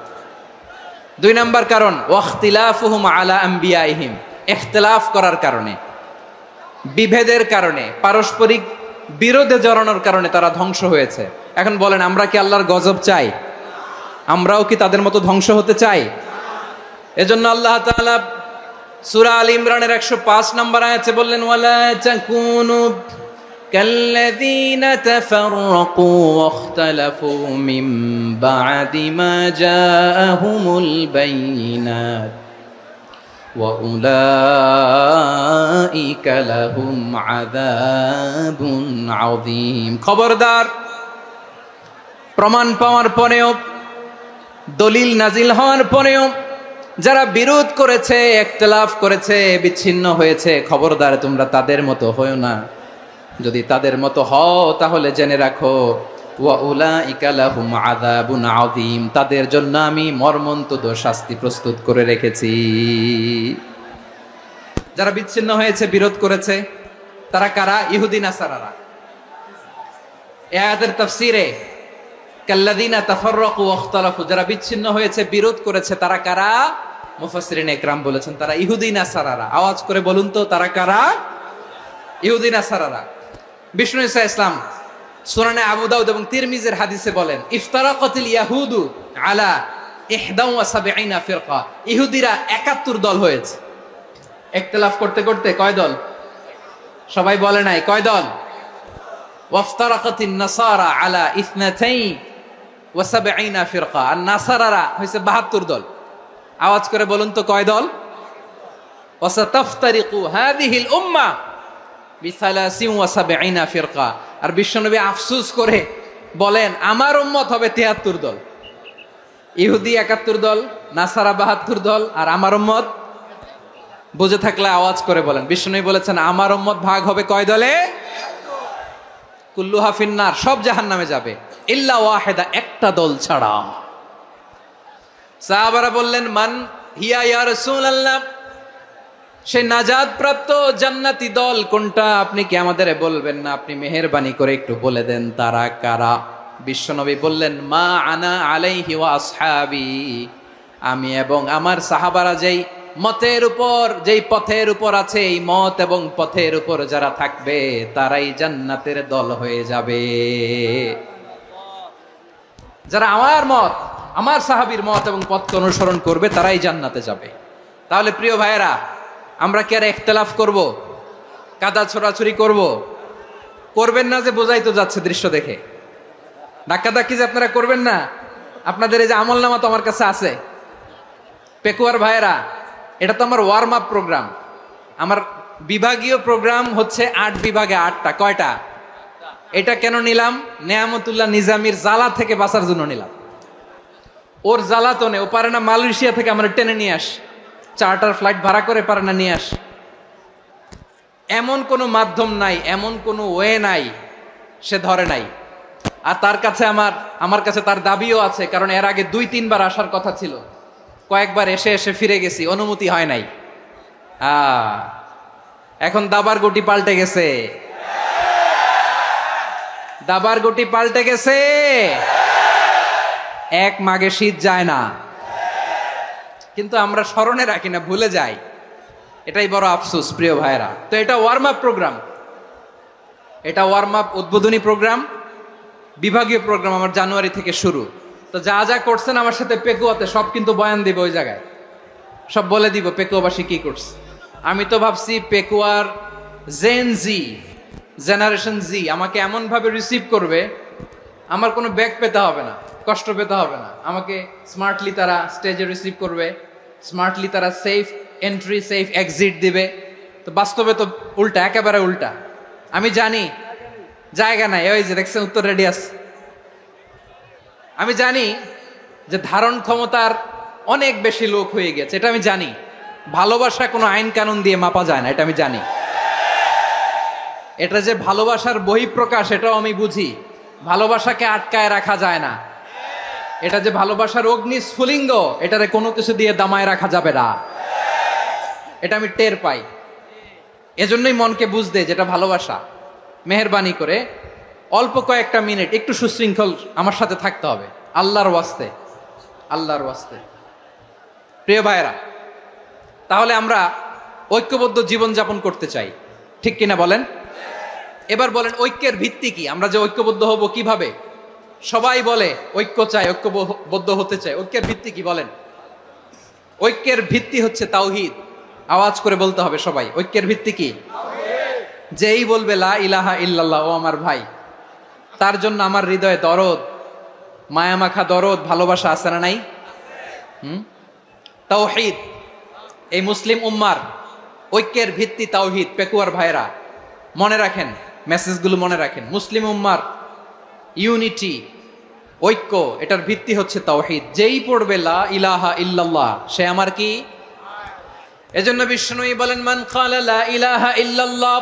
2 নাম্বার কারণ, ওয়াখতিলাফুহুম আলা আম্বিয়াইহিম, ইখতিলাফ করার কারণে, বিভেদের কারণে, পারস্পরিক বিরোধে জড়ানোর কারণে তারা ধ্বংস হয়েছে। এখন বলেন, আমরা কি আল্লাহর গজব চাই? আমরাও কি তাদের মতো ধ্বংস হতে চাই? এজন্য আল্লাহ তাআলা সূরা আল ইমরানের 105 নম্বর আয়াতে বললেন, ওয়ালা তাকুনু কাল্লাযীনা তাফাররাকু ওয়াখতালাফু মিন বা'দি মা জাআহুমুল বাইয়িনাত ওয়া উলাইকা লাহুম আযাবুন আযীম। খবরদার, প্রমাণ পাওয়ার পরেও, দলিল নাজিল হওয়ার পরেও যারা বিরোধ করেছে, ইখতিলাফ করেছে, বিচ্ছিন্ন হয়েছে, খবরদার তোমরা তাদের মতো হও না। যদি তাদের মতো হও তাহলে জেনে রাখো, ওয়া উলাইকা লাহুম আযাবুন আযীম, তাদের জন্য আমি মর্মন্তুদ শাস্তি প্রস্তুত করে রেখেছি। যারা বিচ্ছিন্ন হয়েছে, বিরোধ করেছে, তারা কারা? ইহুদি নাসারারা। এই আয়াতের তাফসীরে কাল্লাযীনা তাফাররাকু ওয়াখতালাফু, যারা বিচ্ছিন্ন হয়েছে, বিরোধ করেছে, তারা কারা? মুফাসসিরিন ইকরাম বলেছেন, তারা ইহুদি নাসারারা। আওয়াজ করে বলুন তো, তারা কারা? ইহুদি নাসারারা। বিষ্ণু ঈসা ইসলাম সুনানে আবু দাউদ এবং তিরমিজির হাদিসে বলেন, ইফতারাকাতিল ইয়াহুদু আলা 71 ফিরকা, ইহুদিরা 71 দল হয়েছে। ইখতিলাফ করতে করতে কয় দল? সবাই বলে নাই কয় দল? ওয়াফতারাকাতিন নাসারা আলা ইসনাতাই ওয়া সাবঈনা ফিরকা। আর নাসারারা হইছে 72 দল। আওয়াজ করে বলুন তো কয় দল? ওয়া সাতাফতারিকু হাযিহিল উম্মাহ বিসালাসিন ওয়া সাবঈনা ফিরকা। আর বিশ্বনবী আফসোস করে বলেন আমার উম্মত হবে 73 দল। ইহুদি 71 দল, নাসারা 72 দল, আর আমার উম্মত। বুঝে থাকলে আওয়াজ করে বলেন। বিশ্বনবী বলেছেন আমার উম্মত ভাগ হবে কয় দলে? কুল্লুহা ফিন্নার, সব জাহান্নামে যাবে, ইল্লা ওয়াহিদা, একটা দল ছাড়া। সাহাবারা বললেন মান হিয়া ইয়া রাসূলুল্লাহ, সেই নাজাত প্রাপ্ত জান্নাতি দল কোনটা? আপনি কি আমাদের বলবেন না? আপনি মেহেরবানি করে একটু বলে দেন তারা কারা। বিশ্বনবী বললেন মা আনা আলাইহি ওয়া আসহাবি, আমি এবং আমার সাহাবারা যেই মতের উপর, যেই পথের উপর আছে, এই মত এবং পথের উপর যারা থাকবে তারাই জান্নাতের দল হয়ে যাবে। যারা আমার মত, আমার সাহাবীর মত এবং পথকে অনুসরণ করবে তারাই জান্নাতে যাবে। তাহলে প্রিয় ভাইয়েরা, আমরা কি আর ইখতিলাফ করব? কাদা ছোড়াছুরি করব? করবেন না যে বোঝাই তো যাচ্ছে দৃশ্য দেখে। ধাক্কাধাক্কি যে আপনারা করবেন না। আপনাদের এই যে আমলনামা তো আমার কাছে আছে। পেকুয়ার ভাইয়েরা, এটা তো আমার ওয়ার্ম আপ প্রোগ্রাম। আমার বিভাগীয় প্রোগ্রাম হচ্ছে 8 বিভাগে 8টা। কয়টা? এটা কেন নিলাম? নেয়ামতুল্লাহ নিজামীর জ্বালা থেকে বাঁচার জন্য নিলাম। ওর জ্বালাতনে ও পারে না মালয়েশিয়া থেকে আমরা টেনে নিয়ে আস, চার্টার ফ্লাইট ভাড়া করে পারে না নিয়ে আস। এমন কোনো মাধ্যম নাই, এমন কোনো ওয়ে নাই সে ধরে নাই। আর তার কাছে আমার কাছে তার দাবিও আছে, কারণ এর আগে 2-3 বার আসার কথা ছিল। কয়েকবার এসে এসে ফিরে গেছি, অনুমতি হয় নাই। এখন দাবার গুটি পাল্টে গেছে, দাবার গুটি পাল্টে গেছে। এক মাঘে শীত যায় না, কিন্তু আমরা স্মরণে রাখি না, ভুলে যাই। এটাই বড় আফসোস প্রিয় ভাইরা। তো এটা ওয়ার্ম আপ প্রোগ্রাম, এটা ওয়ার্ম আপ উদ্বোধনী প্রোগ্রাম, বিভাগীয় প্রোগ্রাম আমার জানুয়ারি থেকে শুরু। তো যা যা করছেন আমার সাথে পেকুয়াতে সব কিন্তু বয়ান দিব, ওই জায়গায় সব বলে দিব পেকুয়াবাসী কি করছে। আমি তো ভাবছি পেকুয়ার জেনারেশন জি আমাকে এমন ভাবে রিসিভ করবে, আমার কোনো ব্যাক পেতে হবে না, কষ্ট পেতে হবে না। আমাকে স্মার্টলি তারা স্টেজে রিসিভ করবে, স্মার্টলি তারা সেফ এন্ট্রি সেফ এক্সিট দিবে। তো বাস্তবে তো উল্টা, একেবারে উল্টা। আমি জানি জায়গা নাই, ওই যে দেখছেন উত্তর রেডি আছে। আমি জানি যে ধারণ ক্ষমতার অনেক বেশি লোক হয়ে গেছে, এটা আমি জানি। ভালোবাসা কোনো আইন কানুন দিয়ে মাপা যায় না, এটা আমি জানি। এটা যে ভালোবাসার বহিঃপ্রকাশ এটাও আমি বুঝি। ভালোবাসাকে আটকায় রাখা যায় না। এটা যে ভালোবাসার অগ্নি স্ফুলিঙ্গ, এটারে কোনো কিছু দিয়ে দামায় রাখা যাবে না, এটা আমি টের পাই। এজন্যই মনকে বুঝতে যেটা ভালোবাসা। মেহেরবানি করে অল্প কয়েকটা মিনিট একটু সুশৃঙ্খল আমার সাথে থাকতে হবে, আল্লাহর ওয়াস্তে, আল্লাহর ওয়াস্তে। প্রিয় ভাইয়েরা, তাহলে আমরা ঐক্যবদ্ধ জীবনযাপন করতে চাই, ঠিক কিনা বলেন? এবার বলেন ঐক্যের ভিত্তি কি? আমরা যে ঐক্যবদ্ধ হব কিভাবে? সবাই বলে ঐক্য চাই, ঐক্যবদ্ধ হতে চাই। ঐক্যের ভিত্তি কি বলেন? ঐক্যের ভিত্তি হচ্ছে তাওহীদ। আওয়াজ করে বলতে হবে সবাই, ঐক্যের ভিত্তি কি? যেই বলবে লা ইলাহা ইল্লাল্লাহ, ও আমার ভাই, তার জন্য আমার হৃদয়ে দরদ, মায়ামাখা দরদ, ভালোবাসা আছে না নাই? তাওহীদ, এই মুসলিম উম্মার ঐক্যের ভিত্তি তাওহীদ। পেকুয়ার ভাইরা মনে রাখেন, মেসেজগুলো মনে রাখেন। মুসলিম উম্মার ইউনিটি, ঐক্য, এটার ভিত্তি হচ্ছে তাওহীদ। যেই পড়বে লা ইলাহা ইল্লাল্লাহ সে আমার কি? এজন্য বিষ্ণুই বলেন মান ক্বালা লা ইলাহা ইল্লাল্লাহ,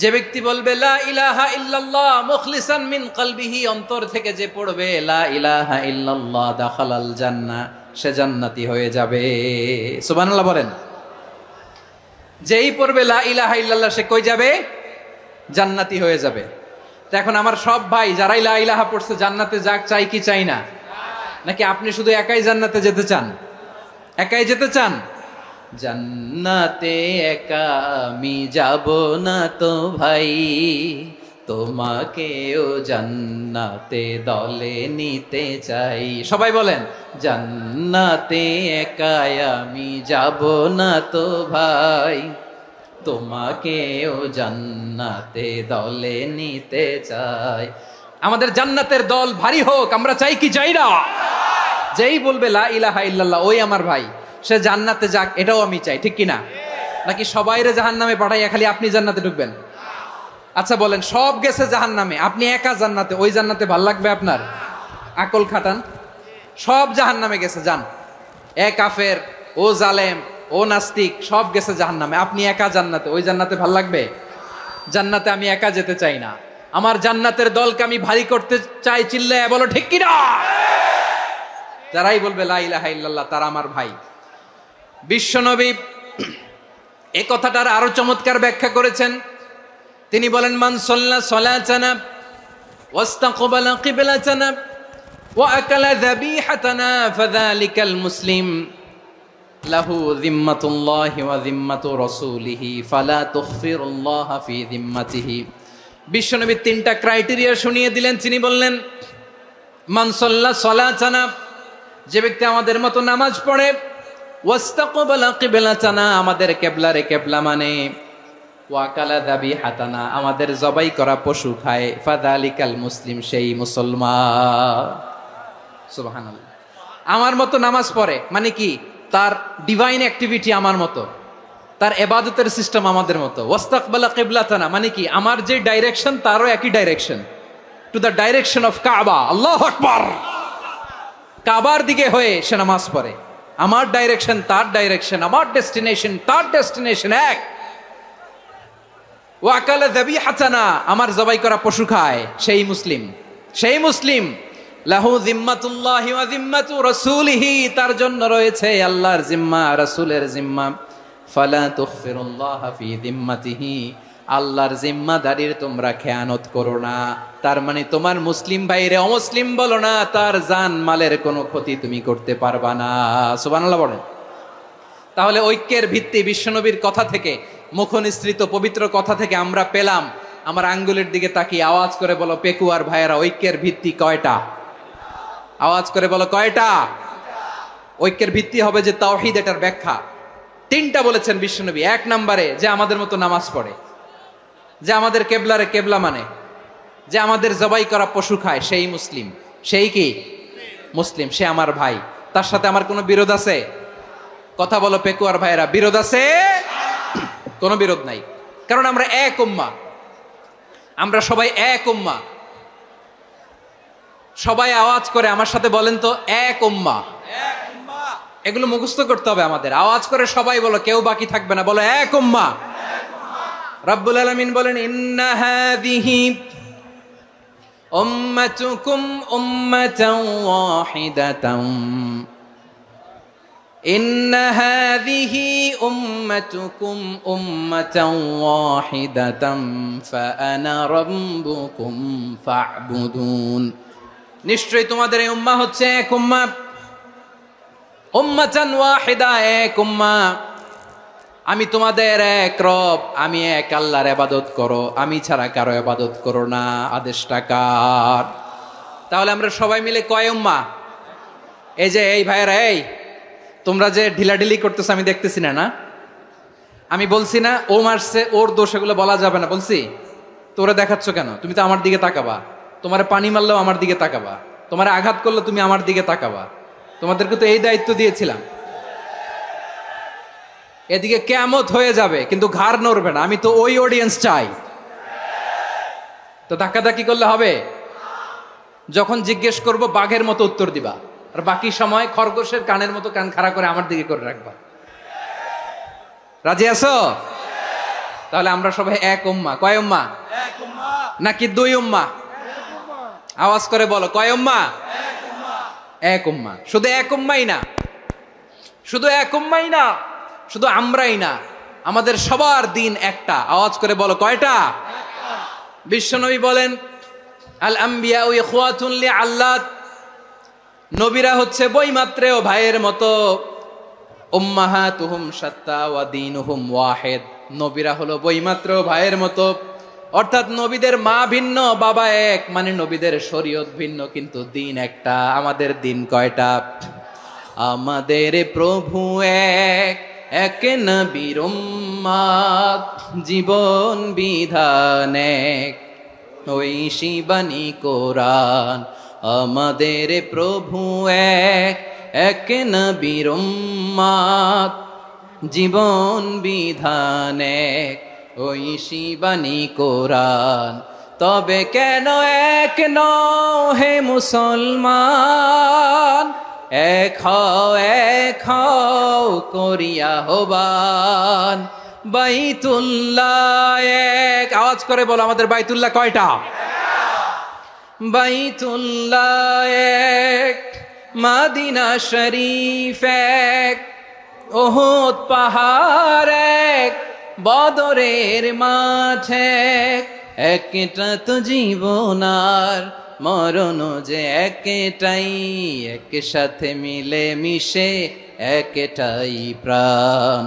যে ব্যক্তি বলবে লা ইলাহা ইল্লাল্লাহ মুখলিসান মিন কলবিহি, অন্তর থেকে যে পড়বে লা ইলাহা ইল্লাল্লাহ, দাখালাল জান্নাহ, সে জান্নাতি হয়ে যাবে। সুবহানাল্লাহ বলেন। যেই পড়বে লা ইলাহা ইল্লাল্লাহ সে কই যাবে? জান্নাতি হয়ে যাবে। তো এখন আমার সব ভাই যারাই লা ইলাহা পড়ছে জান্নাতে যাক, চাই কি চাই না? নাকি আপনি শুধু একাই জান্নাতে যেতে চান? একাই যেতে চান? জান্নাতে একা আমি যাব না তো ভাই, তোমাকেও জান্নাতে দলে নিতে চাই। সবাই বলেন, জান্নাতে একাই আমি যাব না তো ভাই, তোমাকেও জান্নাতে দলে নিতে চাই। আমাদের জান্নাতের দল ভারী হোক, আমরা চাই কি চাই না? যেই বলবে লা ইলাহা ইল্লাল্লাহ ওই আমার ভাই, সে জান্নাতে যাক, এটাও আমি চাই, ঠিক কি না? নাকি সবাইরে জাহান্নামে পাঠাইয়া খালি আপনি জান্নাতে ঢুকবেন? আচ্ছা বলেন, সব গেছে জাহান্নামে, আপনি একা জান্নাতে, ওই জান্নাতে ভাল লাগবে আপনার? আকল খাটান। সব জাহান্নামে গেছে, যান। এ কাফের, ও জালেম, ও নাস্তিক, সব গেছে জাহান্নামে, আপনি একা জান্নাতে, ওই জান্নাতে ভাল লাগবে? জান্নাতে আমি একা যেতে চাই না, আমার জান্নাতের দলকে আমি ভারী করতে চাই। চিল্লায় বলো ঠিক কি না? যারাই বলবে লা ইলাহা ইল্লাল্লাহ তারা আমার ভাই। বিশ্বনবী এই কথাটার আরো চমৎকার ব্যাখ্যা করেছেন। তিনি বলেন, মান সাল্লা সালাতানা ওয়াস্তাকবালা কিবলাতানা ওয়া আকালা যাবিহাতানা ফাযালিকাল মুসলিম লাহু যিম্মাতুল্লাহি ওয়া যিম্মাতু রাসূলিহি ফালা তুখফিরুল্লাহা ফি যিম্মাতিহি। বিশ্বনবী তিনটা ক্রাইটেরিয়া শুনিয়ে দিলেন। তিনি বললেন, মান সাল্লা সালাতানা, যে ব্যক্তি আমাদের মতো নামাজ পড়ে, ওয়াস্তাকবালা কিবলাতানা, আমাদের কিবলারে কিবলা মানে, ওয়াকালা যাবিহাতানা, আমাদের জবাই করা পশু খায়, ফাযালিকাল মুসলিম, সেই মুসলমান। সুবহানাল্লাহ। আমার মতো নামাজ পড়ে মানে কি? তার ডিভাইন অ্যাক্টিভিটি আমার মতো, তার ইবাদতের সিস্টেম আমাদের মতো। ওয়াস্তাকবালা কিবলাতানা মানে কি? আমার যে ডাইরেকশন তারও একই direction, to the direction of কাবা। আল্লাহু আকবার। কাবার দিকে হয়ে সে নামাজ পড়ে, আমার ডাইরেকশন তার ডাইরেকশন, আমার ডেস্টিনেশন তার ডেস্টিনেশন এক। ওয়াকালা যাবিহাতানা, আমার জবাই করা পশু খায়, সেই মুসলিম, সেই মুসলিম। লাহু যিম্মাতুল্লাহি ওয়া যিম্মাতু রাসূলিহি, তার জন্য রয়েছে আল্লাহর জিম্মা, রাসূলের জিম্মা। ফালা তুখফিরুল্লাহা ফি যিম্মাতিহি, আল্লাহর জিম্মাদারির তোমরা খেয়ানত করো না। তার মানে তোমার মুসলিম ভাইরে অমুসলিম বলো না, তার জান মালের কোনো ক্ষতি তুমি করতে পারবা না। সুবহানাল্লাহ বলেন। তাহলে ঐক্যের ভিত্তি বিশ্বনবীর কথা থেকে, মুখনিসৃত পবিত্র কথা থেকে আমরা পেলাম। আমার আঙ্গুলের দিকে তাকিয়ে আওয়াজ করে বলো পেকুয়ার ভাইয়েরা, ঐক্যের ভিত্তি কয়টা? আওয়াজ করে বলো কয়টা? ঐক্যের ভিত্তি হবে যে তাওহীদ, এটার ব্যাখ্যা তিনটা বলেছেন বিশ্বনবী। এক নম্বরে, যে আমাদের মতো নামাজ পড়ে, যে আমাদের কেবলারে কেবলা মানে, যে আমাদের জবাই করা পশু খায়, সেই মুসলিম। সেই কি মুসলিম? সে আমার ভাই, তার সাথে আমার কোনো বিরোধ আছে? কথা বলো পেকুয়ার ভাইয়েরা, বিরোধ আছে? কোনো বিরোধ নাই, কারণ আমরা এক উম্মাহ, আমরা সবাই এক উম্মাহ। সবাই আওয়াজ করে আমার সাথে বলেন তো, এক উম্মাহ। এগুলো মুখস্থ করতে হবে আমাদের। আওয়াজ করে সবাই বলো, কেউ বাকি থাকবে না, বলো এক উম্মাহ। রব্বুল আলামিন বলেন, ইন্না হাযিহি উম্মাতুকুম উম্মাতান ওয়াহিদাতান, ইন্না হাযিহি উম্মাতুকুম উম্মাতান ওয়াহিদাতান ফাআনা রাব্বুকুম ফা'বুদুন। নিশ্চয়ই তোমাদের এই উম্মাহ হচ্ছে এক উম্মাহ, উম্মাতান ওয়াহিদা, এক উম্মাহ। আমি তোমাদের এক রব, আমি এক আল্লাহর ইবাদত করো, আমি ছাড়া কারো ইবাদত করো না। আদেশটা কার? তাহলে আমরা সবাই মিলে কয় উম্মাহ? এই যে এই ভাইয়েরা, এই তোমরা যে ঢিলাঢিলি করতেছো আমি দেখতেছি না, না? আমি বলছি না ও মারছে, ওর দোষ, এগুলো বলা যাবে না। বলছি তোরা দেখাচ্ছ কেন? তুমি তো আমার দিকে তাকাবা। তোমার পানি মারলেও আমার দিকে তাকাবা, তোমার আঘাত করলে তুমি আমার দিকে তাকাবা। তোমাদেরকে তো এই দায়িত্ব দিয়েছিলাম। এদিকে কিয়ামত হয়ে যাবে কিন্তু ঘাড় নড়বে না, আমি তো ওই অডিয়েন্স চাই। তো ধাক্কাধাক্কি করলে হবে? যখন জিজ্ঞেস করব বাঘের মতো উত্তর দিবা, আর বাকি সময় খরগোশের কানের মতো কান খাড়া করে আমার দিকে করে রাখবা। রাজি আছো? তাহলে আমরা সবাই এক উম্মাহ। কয় উম্মাহ? নাকি দুই উম্মাহ? আওয়াজ করে বলো, কয় উম্মাহ? এক উম্মাহ। শুধু এক উম্মাই না, শুধু এক উম্মাই না, শুধু আমরাই না, আমাদের সবার দিন একটা। আওয়াজ করে বলো কয়টা? বিশ্বনবী বলেন, আল আম্বিয়া ইখওয়াতুন লিআল্লাত, নবীরা হচ্ছে বৈমাত্রেয় ভাইয়ের মতো। উম্মাহাতুহুম শাত্তা ওয়া দীনুহুম ওয়াহিদ, নবীরা হলো বৈমাত্রেয় ভাইয়ের মতো, অর্থাৎ নবীদের মা ভিন্ন বাবা এক, মানে নবীদের শরীয়ত ভিন্ন কিন্তু দিন একটা। আমাদের দিন কয়টা? আমাদের প্রভু এক, এক নবীর উম্মত, জীবন বিধান এক, ওই শিবানী কোরআন। আমাদের প্রভু এক, এক নবীর উম্মত, জীবন বিধান এক, ওই শিবানী কোরআন। তবে কেন এক নও হে মুসলমান, এক হও করিয়া হবান। বাইতুল্লাহ এক, আওয়াজ করে বলো আমাদের বাইতুল্লাহ কয়টা? বাইতুল্লাহ এক, মাদিনা শরীফ এক, ওহুদ পাহাড় এক, বদরের মাঠ এক। একটা তো জীবন আর মরণ যে একটাই, একসাথে মিলে মিশে একটাই প্রাণ।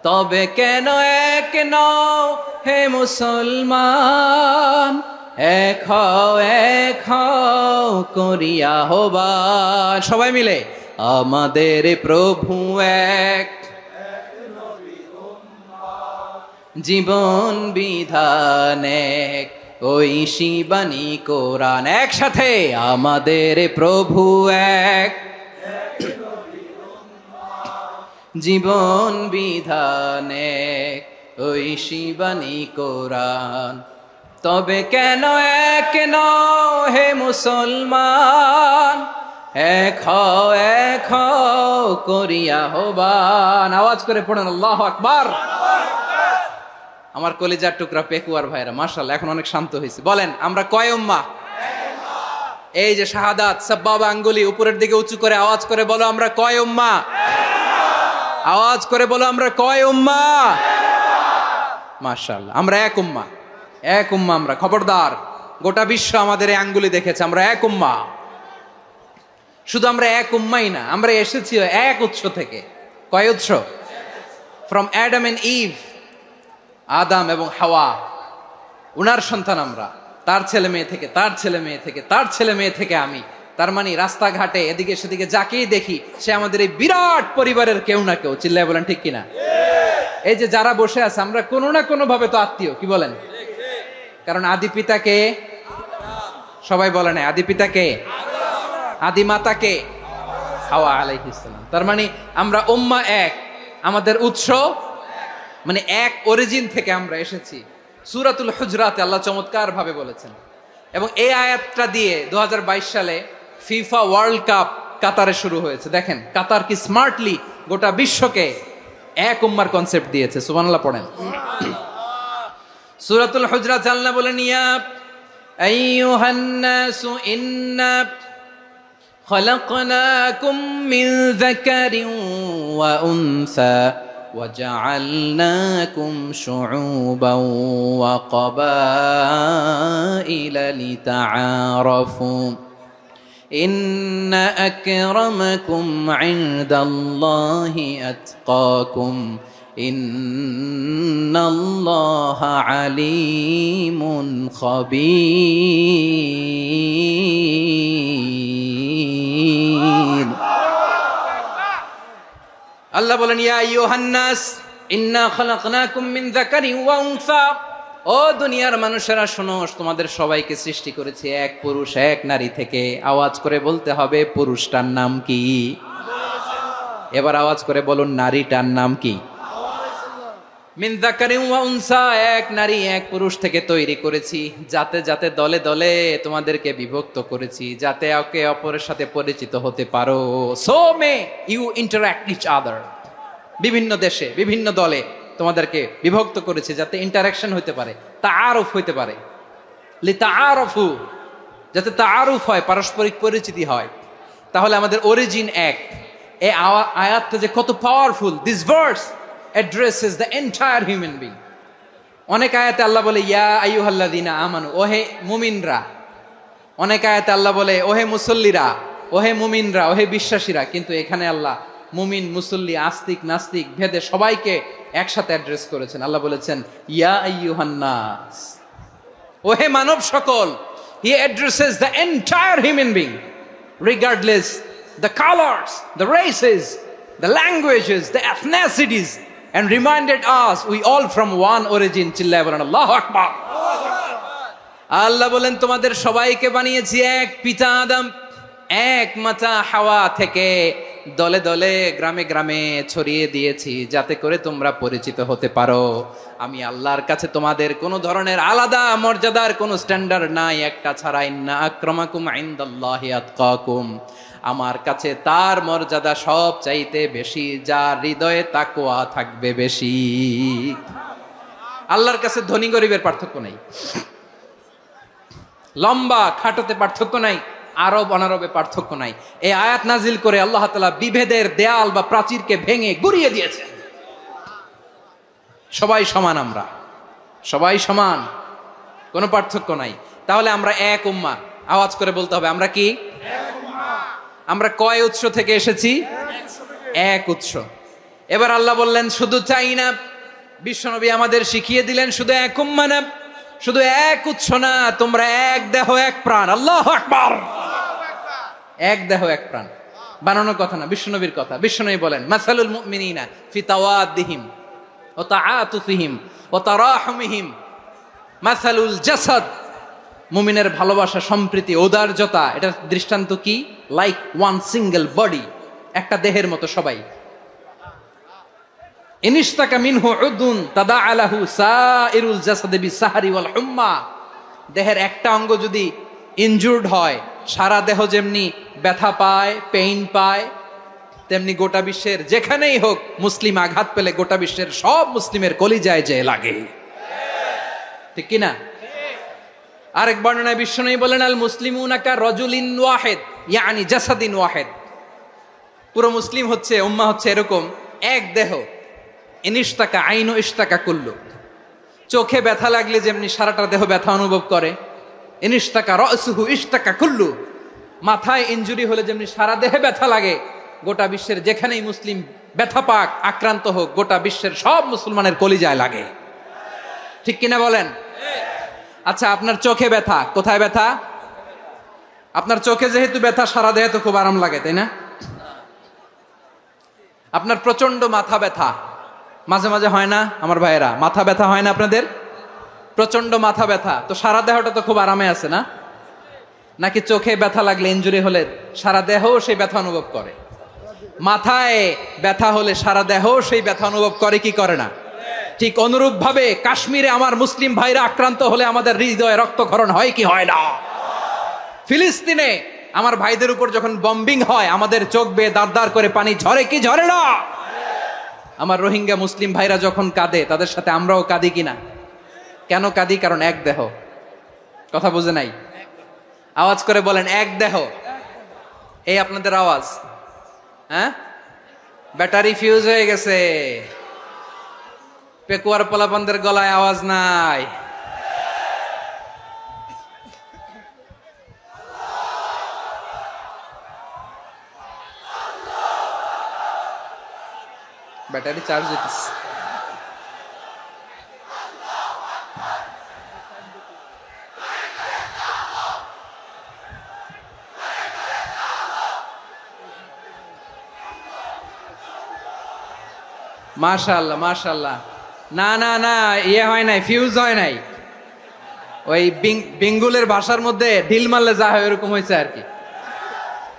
তবে কেন এক নও হে মুসলমান, এক হও করিয়া হবান। সবাই মিলে আমাদের প্রভু এক, জীবন বিধান এক, ওই শিবানী কোরআন। একসাথে আমাদের প্রভু এক, জীবন বিধান এক, ওই শিবানী কোরআন। তবে কেন এক নও হে মুসলমান, এক হও করিয়া হবান। আওয়াজ করে পড়েন আল্লাহু আকবার। আমার কলিজার টুকরা পেকুয়ার ভাইরা মাশাআল্লাহ এখন অনেক শান্ত হয়েছে। বলেন আমরা কয় উম্মাহ? এই যে শাহাদাত সাব্বাবা আঙ্গুলি উপরের দিকে উঁচু করে আওয়াজ করে বলো আমরা কয় উম্মাহ? আওয়াজ করে বলো আমরা কয় উম্মাহ? মাশাআল্লাহ আমরা এক উম্মাহ, এক উম্মাহ আমরা। খবরদার, গোটা বিশ্ব আমাদের এই আঙ্গুলি দেখেছে, আমরা এক উম্মাহ। শুধু আমরা এক উম্মাই না, আমরা এসেছি এক উৎস থেকে। কয় উৎস? ফ্রম অ্যাডাম এন্ড ইভ, আদাম এবং হাওয়া, উনার সন্তান আমরা। তার ছেলে মেয়ে থেকে, তার ছেলে মেয়ে থেকে, তার ছেলে মেয়ে থেকে আমি। তার মানে রাস্তাঘাটে এদিকে সেদিকে যাকেই দেখি সে আমাদের এই বিরাট পরিবারের কেউ না কেউ। চিল্লায় বলেন ঠিক কিনা? এই যে যারা বসে আছে আমরা কোনো না কোনো ভাবে তো আত্মীয়, কি বলেন? কারণ আদি পিতাকে সবাই বলে না, আদি পিতাকে, আদি মাতাকে হাওয়া আলাইহিস সালাম। তার মানে আমরা উম্মাহ এক, আমাদের উৎস মানে এক অরিজিন থেকে আমরা এসেছি। সূরাতুল হুজরাতে আল্লাহ চমৎকার ভাবে বলেছেন। এবং এই আয়াতটা দিয়ে 2022 সালে ফিফা ওয়ার্ল্ড কাপ কাতারে শুরু হয়েছে। দেখেন কাতার কি স্মার্টলি গোটা বিশ্বকে এক উম্মার কনসেপ্ট দিয়েছে। সুবহানাল্লাহ পড়েন। সূরাতুল হুজরাত আল্লাহ বলেন, ইয়া আইয়ুহান নাসু ইন্না খলাকনাকুম মিন যাকারিন ওয়া উনসা وجعلناكم شعوبا وقبائل لتعارفوا إن أكرمكم عند الله أتقاكم إن الله عليم خبير। আল্লাহ বলেন, ইয়া আইয়ুহান নাস ইন্না খলাকনাকুম মিন যাকারিন ওয়া উনসা, ও দুনিয়ার মানুষেরা শোনো, তোমাদের সবাইকে সৃষ্টি করেছি এক পুরুষ এক নারী থেকে। আওয়াজ করে বলতে হবে পুরুষটার নাম কি? এবার আওয়াজ করে বলুন নারীটার নাম কি? মিন যাকারিন ওয়া উনসা, এক নারী এক পুরুষ থেকে তৈরি করেছি। যাতে যাতে দলে দলে তোমাদেরকে বিভক্ত করেছি, যাতে একে অপরের সাথে পরিচিত হতে পারো। So may you interact each other. বিভিন্ন দেশে বিভিন্ন দলে তোমাদেরকে বিভক্ত করেছি যাতে ইন্টারাকশন হতে পারে, তাআরুফ হতে পারে। লিতাআরফু, যাতে তাআরুফ হয়, পারস্পরিক পরিচিতি হয়। তাহলে আমাদের অরিজিন এক। এই আয়াতটা যে কত powerful. This verse addresses the entire human being. অনেক আয়াতে আল্লাহ বলে ইয়া আইয়ুহাল্লাযীনা আমানু, ওহে মুমিনরা। অনেক আয়াতে আল্লাহ বলে ওহে মুসল্লিরা, ওহে মুমিনরা, ওহে বিশ্বাসীরা। কিন্তু এখানে আল্লাহ মুমিন মুসল্লি আস্তিক নাস্তিক ভেদে সবাইকে একসাথে অ্যাড্রেস করেছেন। আল্লাহ বলেছেন ইয়া আইয়ুহান নাস, ও হে মানব সকল, he addresses the entire human being regardless the colors, the races, the languages, the ethnicities, and reminded us we all from one origin. চিল্লায় বলেন আল্লাহু আকবার। আল্লাহ বলেন তোমাদের সবাইকে বানিয়েছি এক পিতা আদম, এক মাতা হাওয়া থেকে, দলে দলে গ্রামে গ্রামে ছড়িয়ে দিয়েছি যাতে করে তোমরা পরিচিত হতে পারো। আমি আল্লাহর কাছে তোমাদের কোনো ধরনের আলাদা মর্যাদার কোনো স্ট্যান্ডার্ড নাই একটা ছাড়া। ইন্না আক্রামাকুম ইনদাল্লাহি আতকাকুম, আমার কাছে তার মর্যাদা সব চাইতে বেশি যার হৃদয়ে তাকওয়া থাকবে বেশি। আল্লাহর কাছে ধনী গরিবের পার্থক্য নাই, লম্বা খাটোতে পার্থক্য নাই, আরব অনারবে পার্থক্য নাই। এই আয়াত নাজিল করে আল্লাহ তাআলা বিভেদের দেয়াল বা প্রাচীরকে ভেঙে গুড়িয়ে দিয়েছেন। সবাই সমান, আমরা সবাই সমান, কোনো পার্থক্য নাই। তাহলে আমরা এক উম্মাহ, আওয়াজ করে বলতে হবে আমরা কি? আমরা কয় উৎস থেকে এসেছি? এক উৎস। এবার আল্লাহ বললেন শুধু চাই না, বিশ্বনবী আমাদের শিখিয়ে দিলেন শুধু এক উম্মাহ না, শুধু এক উৎস না, তোমরা এক দেহ এক প্রাণ। আল্লাহু আকবার। এক দেহ এক প্রাণ বানানোর কথা না, বিশ্বনবীর কথা। বিশ্বনবী বলেন মাসালুল মুমিনিনা ফি তাওয়াদ্দিহিম ওয়া তাআতুফিহিম ওয়া তারাহুমিহিম মাসালুল জাসাদ। মুমিনের ভালোবাসা, সম্প্রীতি, ঔদার্যতা, এটা দৃষ্টান্ত কি? লাইক ওয়ান সিঙ্গেল বডি, একটা দেহের মতো সবাই। ইনিশতাকা মিনহু উদুন তাদাআ লাহু সাইরুল জাসাদি বিসাহরি ওয়াল হুম্মা। দেহের একটা অঙ্গ যদি ইনজুর্ড হয়, সারা দেহ যেমনি ব্যথা পায়, পেইন পায়, তেমনি গোটা বিশ্বের যেখানেই হোক মুসলিম আঘাত পেলে গোটা বিশ্বের সব মুসলিমের কলিজায় যে লাগে, ঠিক কিনা? আরেক বর্ণনায় বিশ্বনবী বলেন আল মুসলিমুনা কা রাজুলিন ওয়াহিদ ইয়ানি জাসাদিন ওয়াহিদ। পুরো মুসলিম হচ্ছে, উম্মাহ হচ্ছে এরকম এক দেহ। ইনিশতাকা আইনু ইশতাকা কুল্লু। চোখে ব্যথা লাগলে যেমনি সারাটা দেহ ব্যথা অনুভব করে, ইনিশতাকা রাসুহু ইশতাকা কুল্লু। মাথায় ইনজুরি হলে যেমনি সারা দেহে ব্যথা লাগে, গোটা বিশ্বের যেখানেই মুসলিম ব্যথা পাক, আক্রান্ত হোক, গোটা বিশ্বের সব মুসলমানের কলিজায় লাগে, ঠিক কিনা বলেন? আচ্ছা, আপনার চোখে ব্যথা, কোথায় ব্যথা? আপনার চোখে যেহেতু ব্যথা, সারা দেহে তো খুব আরাম লাগে, তাই না? আপনার প্রচন্ড মাথা ব্যথা মাঝে মাঝে হয় না আমার ভাইয়েরা? মাথা ব্যথা হয় না আপনাদের? প্রচন্ড মাথা ব্যথা, তো সারা দেহটা তো খুব আরামে আছে না? নাকি চোখে ব্যথা লাগলে, ইনজুরি হলে সারা দেহ সেই ব্যথা অনুভব করে? মাথায় ব্যথা হলে সারা দেহ সেই ব্যথা অনুভব করে কি করে না? ঠিক অনুরূপ ভাবে কাশ্মীরে আমার মুসলিম ভাইরা আক্রান্ত হলে আমাদের হৃদয়ে রক্তক্ষরণ হয় কি হয় না? ফিলিস্তিনে আমার ভাইদের উপর যখন বম্বিং হয়, আমাদের চোখ বেয়ে দাঁড় দাঁড় করে পানি ঝরে কি ঝরে না? আমার রোহিঙ্গা মুসলিম ভাইরা যখন কাঁদে, তাদের সাথে আমরাও কাঁদি কিনা? কেন কাঁদি? কারণ এক দেহ। কথা বুঝে নাই? আওয়াজ করে বলেন এক দেহ। এই আপনাদের আওয়াজ, হ্যাঁ? ব্যাটারি ফিউজ হয়ে গেছে, পেকুয়ার পোলাপানদের গলায় আওয়াজ নাই। ব্যাটারি চার্জ হইতেছে। মাশাআল্লাহ মাশাআল্লাহ। না না না, ইয়ে হয় নাই, ফিউজ হয় নাই। ওই বেঙ্গুলের ভাষার মধ্যে ঢিল মারলে যা হয় এরকম হয়েছে আর কি।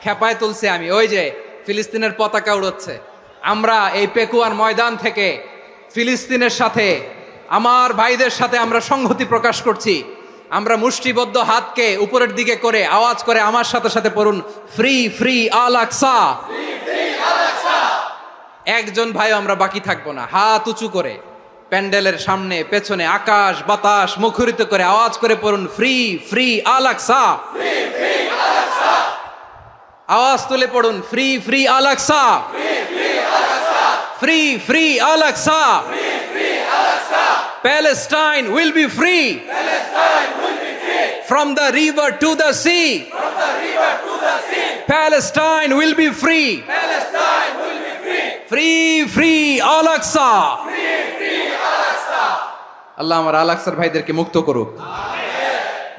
খেপায় তুলছে আমি। ওই যে ফিলিস্তিনের পতাকা উড়াচ্ছে, আমরা এই পেকুয়ার ময়দান থেকে ফিলিস্তিনের সাথে, আমার ভাইদের সাথে আমরা সংহতি প্রকাশ করছি। আমরা মুষ্টিবদ্ধ হাতকে উপরের দিকে করে আওয়াজ করে আমার সাথে সাথে পড়ুন, ফ্রি ফ্রি আল আকসা। একজন ভাই আমরা বাকি থাকবো না। হাত উঁচু করে প্যান্ডেলের সামনে পেছনে আকাশ বাতাস মুখরিত করে আওয়াজ করে পড়ুন, ফ্রি ফ্রি আল আকসা। আওয়াজ তুলে পড়ুন, free free Al Aqsa, free free Al Aqsa. Palestine will be free from the river to the sea. Palestine will be free. Free free Al Aqsa. আল্লাহ আমার আল আকসার ভাইদেরকে মুক্ত করুক।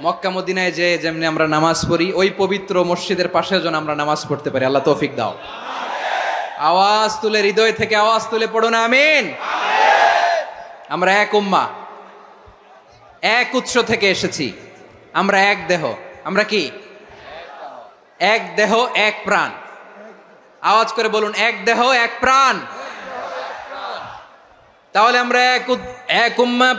মক্কা মদিনায় যে যেমনি আমরা নামাজ পড়ি, ওই পবিত্র মসজিদের পাশে যেন আমরা নামাজ পড়তে পারি। আল্লাহ তৌফিক দাও। আওয়াজ তুলে, হৃদয় থেকে আওয়াজ তুলে পড়ুন আমিন। আমরা এক উম্মাহ, এক উৎস থেকে এসেছি। আমরা এক দেহ। আমরা কি? এক দেহ এক প্রাণ। আওয়াজ করে বলুন, এক দেহ এক প্রাণ। তাহলে আমরা এক উম্মাহ,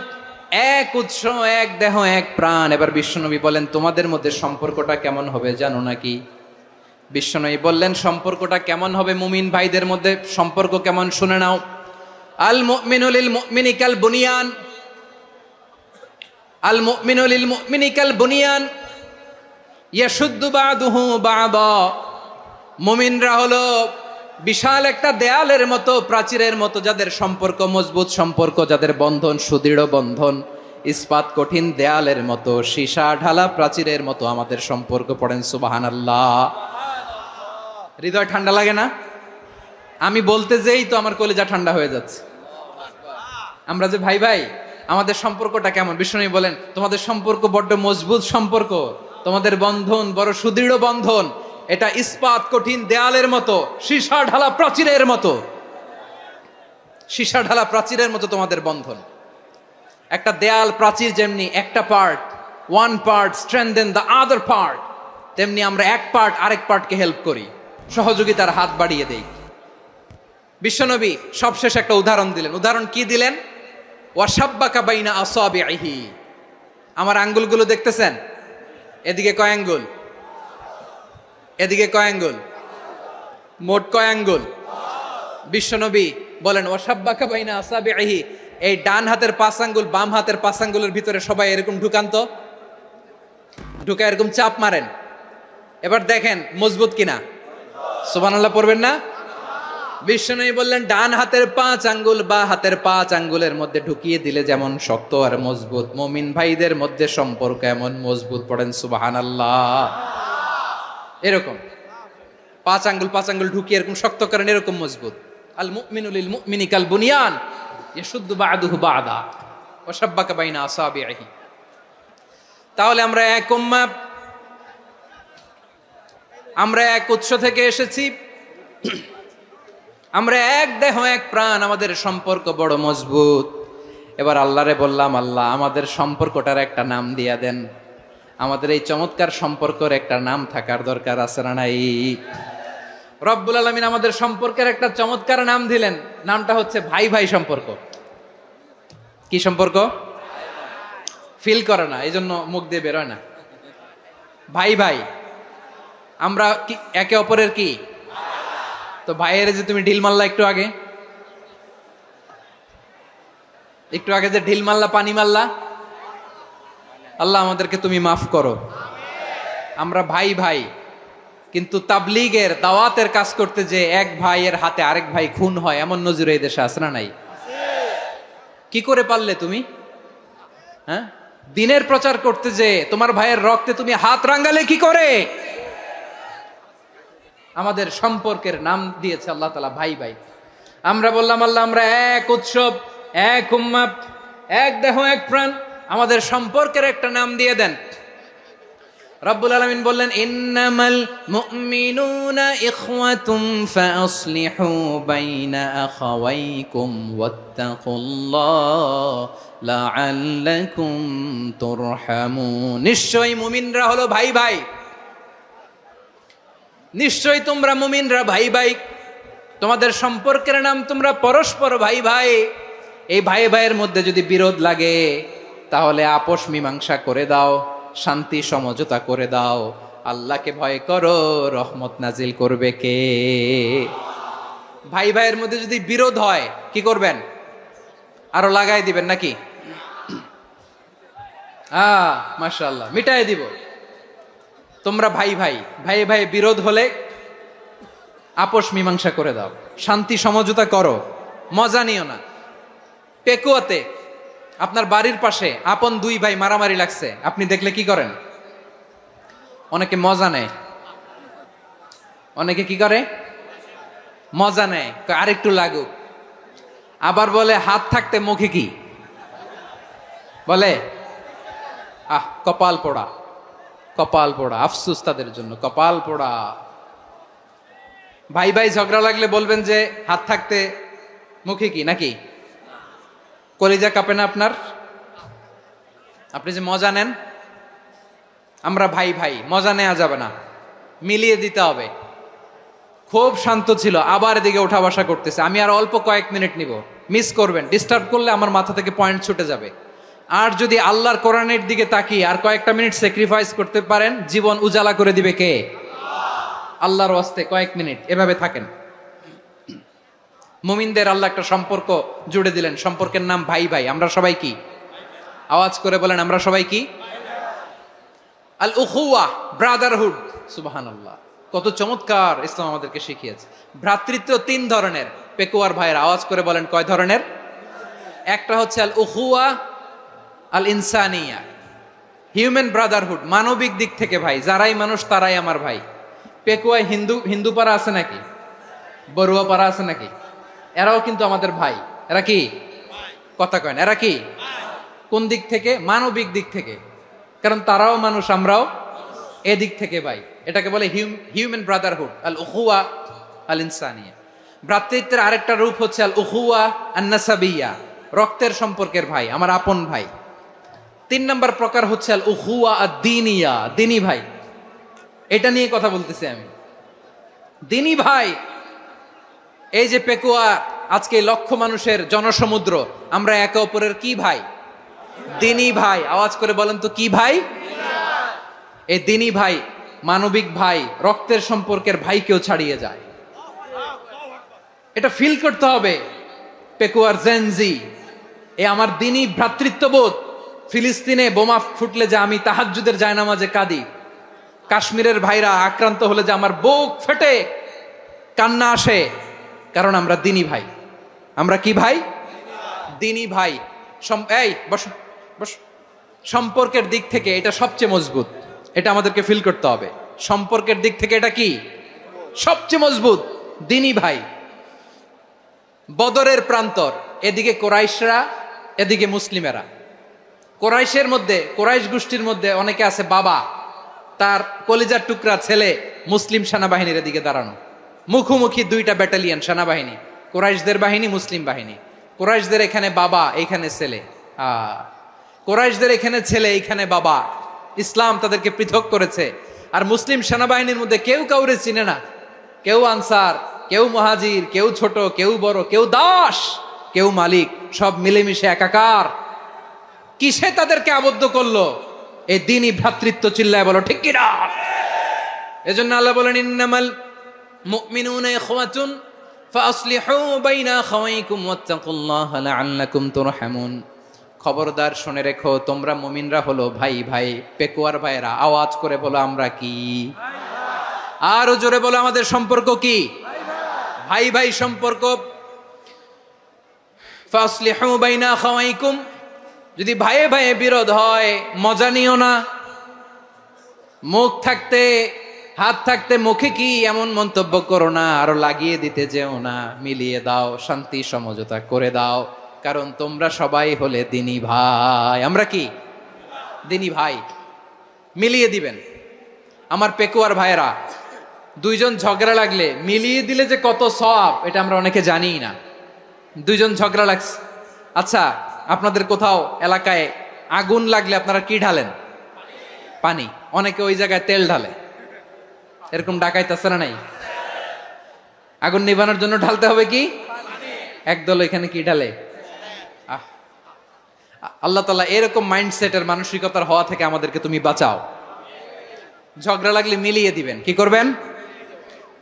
এক উৎস, এক দেহ এক প্রাণ। এবার বিশ্বনবী বলেন, তোমাদের মধ্যে সম্পর্কটা কেমন হবে জানো নাকি? বিশ্বনবী বললেন, সম্পর্কটা কেমন হবে? মুমিন ভাইদের মধ্যে সম্পর্ক কেমন শুনে নাও। আল মুমিনু লিল মুমিনি কাল বুনিয়ান, আল মুমিনু লিল মুমিনি কাল বুনিয়ান ইয়াশুদ্দু বাদুহু বাদা। মুমিনরা হলো বিশাল একটা দেয়ালের মতো, প্রাচীরের মতো, যাদের সম্পর্ক মজবুত সম্পর্ক, যাদের বন্ধন সুদৃঢ় বন্ধন, ইস্পাত কঠিন দেয়ালের মতো, সীসা ঢালা প্রাচীরের মতো আমাদের সম্পর্ক। পড়েন সুবহানাল্লাহ। হৃদয় ঠান্ডা লাগে না? আমি বলতে যেই তো আমার কলিজা ঠান্ডা হয়ে যাচ্ছে। আমরা যে ভাই ভাই, আমাদের সম্পর্কটা কেমন? বিষ্ণু বলেন, তোমাদের সম্পর্ক বড্ড মজবুত সম্পর্ক, তোমাদের বন্ধন বড় সুদৃঢ় বন্ধন, এটা ইস্পাত কঠিন দেয়ালের মতো, সীসা ঢালা প্রাচীরের মতো, সীসা ঢালা প্রাচীরের মতো তোমাদের বন্ধন। একটা দেয়াল প্রাচীর যেমনি একটা part, one part strengthen the other part, তেমনি আমরা এক পার্ট আরেক পার্টকে হেল্প করি, সহযোগিতার হাত বাড়িয়ে দেই। বিশ্বনবী সবশেষ একটা উদাহরণ দিলেন। উদাহরণ কি দিলেন? ওয়াসাব্বাকা বাইনা আসাবিহি। আমার আঙ্গুলগুলো দেখতেছেন? এদিকে কয় আঙ্গুল? এদিকে কয় আঙ্গুল? মোট কয় আঙ্গুল? বিশ্বনবী বলেন, ওয়াসাব্বাকা বাইনা আসাবিহি। এই ডান হাতের 5 আঙ্গুল বাম হাতের 5 আঙ্গুলের ভিতরে সবাই এরকম ঢুকান্ত, ঢুকা এরকম চাপ মারেন। এবার দেখেন মজবুত কিনা। সুবহানাল্লাহ পড়বেন না? বিশ্বনবী বললেন, ডান হাতের 5 আঙ্গুল বা হাতের 5 আঙ্গুলের মধ্যে ঢুকিয়ে দিলে যেমন শক্ত আর মজবুত, মুমিন ভাইদের মধ্যে সম্পর্ক এমন মজবুত। পড়েন সুবহানাল্লাহ। এরকম 5 আঙ্গুল ঢুকিয়ে এরকম শক্ত করেন, এরকম মজবুত। আল মুমিনু লিল মুমিনি কাল বুনিয়ান ইয়াশুদ্দু বাদুহু বাদা ওয়া শাব্বাকা বাইনা আসাবিহি। তাহলে আমরা এক উম্মাহ, আমরা এক উৎস থেকে এসেছি, আমরা এক দেহ এক প্রাণ, আমাদের সম্পর্ক বড় মজবুত। এবার আল্লাহরে বললাম, আল্লাহ আমাদের সম্পর্কটার একটা নাম দিয়া দেন। আমাদের এই চমৎকার সম্পর্কের একটা নাম থাকার দরকার আছে না নাই? রব্বুল আলামিন আমাদের সম্পর্কের একটা চমৎকার নাম দিলেন। নামটা হচ্ছে ভাই ভাই সম্পর্ক। কি সম্পর্ক? ফিল করে না, এই জন্য মুখ দিয়ে বেরোয় না। ভাই ভাই, আমরা কি একে অপরের কি? তো ভাইয়ের যে তুমি ঢিল মারলা একটু আগে, যে ঢিল মারলা, পানি মারলা, আল্লাহ আমাদেরকে তুমি মাফ করো। আমরা ভাই ভাই, কিন্তু তাবলীগের দাওয়াতের কাজ করতে যে এক ভাইয়ের হাতে আরেক ভাই খুন হয়, এমন নজির এই দেশে আছে না নাই? কি করে পারলে তুমি? হ্যাঁ, দিনের প্রচার করতে যে তোমার ভাইয়ের রক্তে তুমি হাত রাঙ্গালে কি করে? আমাদের সম্পর্কের নাম দিয়েছে আল্লাহ তাআলা ভাই ভাই। আমরা বললাম, আল্লাহ আমরা এক উৎসব, এক উম্মাহ, এক দেহ এক প্রাণ, আমাদের সম্পর্কের একটা নাম দিয়ে দেন। রব্বুল আলামিন বললেন, ইন্নামাল মুমিনুনা ইখওয়াতুম ফাসলিহু বাইনা আখাওয়াইকুম ওয়াত্তাকুল্লাহ লাআল্লাকুম তুরহামুন। নিশ্চয়ই মুমিনরা হলো ভাই ভাই, নিশ্চয়ই তোমরা মুমিনরা ভাই ভাই, তোমাদের সম্পর্কের নাম তোমরা পরস্পর ভাই ভাই। এই ভাই ভাইয়ের মধ্যে যদি বিরোধ লাগে তাহলে আপোষ মীমাংসা করে দাও, শান্তি সমঝোতা করে দাও। আল্লাহকে ভয় করো, রহমত নাজিল করবে কে? ভাই ভাইয়ের মধ্যে যদি বিরোধ হয় কি করবেন? আরো লাগাই দিবেন নাকি? মাশাআল্লাহ, মিটাই দিব। তোমরা ভাই ভাই, ভাই ভাই বিরোধ হলে আপোষ মীমাংসা করে দাও, শান্তি সমঝোতা করো, মজা নিও না। পেকুয়াতে আপনার বাড়ির পাশে আপন 2 ভাই মারামারি লাগছে, আপনি দেখলে কি করেন? অনেকে মজা নেয়। অনেকে কি করে? মজা নেয়, আরেকটু লাগুক। আবার বলে হাত থাকতে মুখে কি বলে? কপাল পোড়া, কপাল পোড়া, আফসুস তাদের জন্য, কপাল পোড়া। ভাই ভাই ঝগড়া লাগলে বলবেন যে হাত থাকতে মুখে কি নাকি? কলিজা কাঁপে না আপনার? আপনি যে মজা নেন, আমরা ভাই ভাই, মজা নেওয়া যাবে না, মিলিয়ে দিতে হবে। খুব শান্ত ছিল, আবার এদিকে ওঠা বসা করতেছে, আমি আর অল্প কয়েক মিনিট নিব, মিস করবেন, ডিস্টার্ব করলে আমার মাথা থেকে পয়েন্ট ছুটে যাবে। আর যদি আল্লাহর কোরআনের দিকে তাকিয়ে আর কয়েকটা মিনিট স্যাক্রিফাইস করতে পারেন, জীবন উজালা করে দিবে কে? আল্লাহর ওয়াস্তে কয়েক মিনিট এভাবে থাকেন। মুমিনদের আল্লাহ একটা সম্পর্ক জুড়ে দিলেন, সম্পর্কের নাম ভাই ভাই। আমরা সবাই কি? আওয়াজ করে বলেন, আমরা সবাই কি? আল উখুয়া, ব্রাদারহুড। সুবহানাল্লাহ, কত চমৎকার ইসলাম আমাদেরকে শিখিয়েছে। ভ্রাতৃত্ব তিন ধরনের। পেকুয়ার ভাইয়ের আওয়াজ করে বলেন, কয় ধরনের? একটা হচ্ছে আল উখুয়া আল ইনসানিয়া, হিউম্যান ব্রাদারহুড, মানবিক দিক থেকে ভাই, যারাই মানুষ তারাই আমার ভাই। পেকুয়ায় হিন্দু পাড়া আছে নাকি? বড়ুয়া পাড়া আছে নাকি? এরাও কিন্তু আমাদের ভাই। এরা কি? কথা কয় না, এরা কি? কোন দিক থেকে? মানবিক দিক থেকে, কারণ তারাও মানুষ, আমরাও এদিক থেকে ভাই। এটাকে বলে হিউম্যান ব্রাদারহুড, আল উখুয়া আল ইনসানিয়া। ভ্রাতৃত্বের আরেকটা রূপ হচ্ছে আল উখুয়া আন নাসাবিয়া, রক্তের সম্পর্কের ভাই, আমার আপন ভাই। তিন নম্বর প্রকার হচ্ছে আল উখুয়া আদ দ্বীনিয়া, দ্বীনি ভাই। এটা নিয়ে কথা বলতেছি আমি, দ্বীনি ভাই। এই যে পেকুয়া, আজকে লক্ষ মানুষের জনসমুদ্র, আমরা একে অপরের কি ভাই? দ্বীনি ভাই। আওয়াজ করে বলেন তো, কি ভাই? এই দ্বীনি ভাই, মানবিক ভাই, রক্তের সম্পর্কের ভাইকেও ছাড়িয়ে যায়। এটা ফিল করতে হবে। পেকুয়ার জেনজি, এ আমার দ্বীনি ভ্রাতৃত্ববোধ। ফিলিস্তিনে বোমা ফুটলে যে আমি তাহাজ্জুদের জায়নামাজে কাঁদি, কাশ্মীরের ভাইরা আক্রান্ত হলে যে আমার বুক ফেটে কান্না আসে, কারণ আমরা দ্বীনি ভাই। আমরা কি ভাই? দ্বীনি ভাই। এই বস বস। সম্পর্কের দিক থেকে এটা সবচেয়ে মজবুত, এটা আমাদেরকে ফিল করতে হবে। সম্পর্কের দিক থেকে এটা কি? সবচেয়ে মজবুত, দ্বীনি ভাই। বদরের প্রান্তর, এদিকে কোরাইশরা, এদিকে মুসলিমেরা। কোরাইশের মধ্যে, কোরাইশ গোষ্ঠীর মধ্যে অনেকে আছে বাবা, তার কলিজার টুকরা ছেলে মুসলিম সেনাবাহিনীর এদিকে দাঁড়ানো, মুখোমুখি দুইটা ব্যাটালিয়ন সেনাবাহিনী, কোরাইশদের বাহিনী, মুসলিম বাহিনী। কোরাইশদের এখানে বাবা, এইখানে ছেলে। কোরাইশদের এখানে ছেলে, এইখানে বাবা। ইসলাম তাদেরকে পৃথক করেছে। আর মুসলিম সেনাবাহিনীর মধ্যে কেউ কাউরে চিনে না, কেউ আনসার, কেউ মুহাজির, কেউ ছোট, কেউ বড়, কেউ দাস, কেউ মালিক, সব মিলেমিশে একাকার। কিসে তাদেরকে আবদ্ধ করলো? এই দ্বীনি ভ্রাতৃত্ব। চিল্লায় বলো ঠিক কিনা? এজন্য আল্লাহ বলেন, ইন্নামাল মুমিনুনা ইখওয়াতুন ফাসলিহু বাইনা আখাওয়াইকুম ওয়াত্তাকুল্লাহা লাআল্লাকুম তুরহামুন। খবরদার শুনে রেখো, তোমরা মুমিনরা হলো ভাই ভাই। পেকুয়ার ভাইরা আওয়াজ করে বলো, আমরা কি? আরো জোরে বলো, আমাদের সম্পর্ক কি? ভাই ভাই সম্পর্ক। ফাসলিহু বাইনা আখাওয়াইকুম, যদি ভাইয়ে ভাইয়ে বিরোধ হয় মজা নিও না। মুখ থাকতে, হাত থাকতে মুখে কি এমন মন্তব্য করো না, আরো লাগিয়ে দিতে যেও না। মিলিয়ে দাও, শান্তি সমঝোতা করে দাও, কারণ তোমরা সবাই হলে দ্বীনি ভাই। আমরা কি? দ্বীনি ভাই। মিলিয়ে দিবেন। আমার পেকুয়ার ভাইয়েরা, দুইজন ঝগড়া লাগলে মিলিয়ে দিলে যে কত সওয়াব, এটা আমরা অনেকে জানিই না। দুইজন ঝগড়া লাগছে, আচ্ছা আপনাদের কোথাও এলাকায় আগুন লাগলে আপনারা কি ঢালেন? পানি। অনেকে ওই জায়গায় তেল ঢালে, এরকম ডাকাইতেছে না নাই? আগুন নিভানোর জন্য ঢালতে হবে কি? একদল এখানে কি ঢালে? আল্লাহ তাআলা এরকম মাইন্ডসেটের, মানসিকতার হওয়া থেকে আমাদেরকে তুমি বাঁচাও। ঝগড়া লাগলে মিলিয়ে দিবেন। কি করবেন?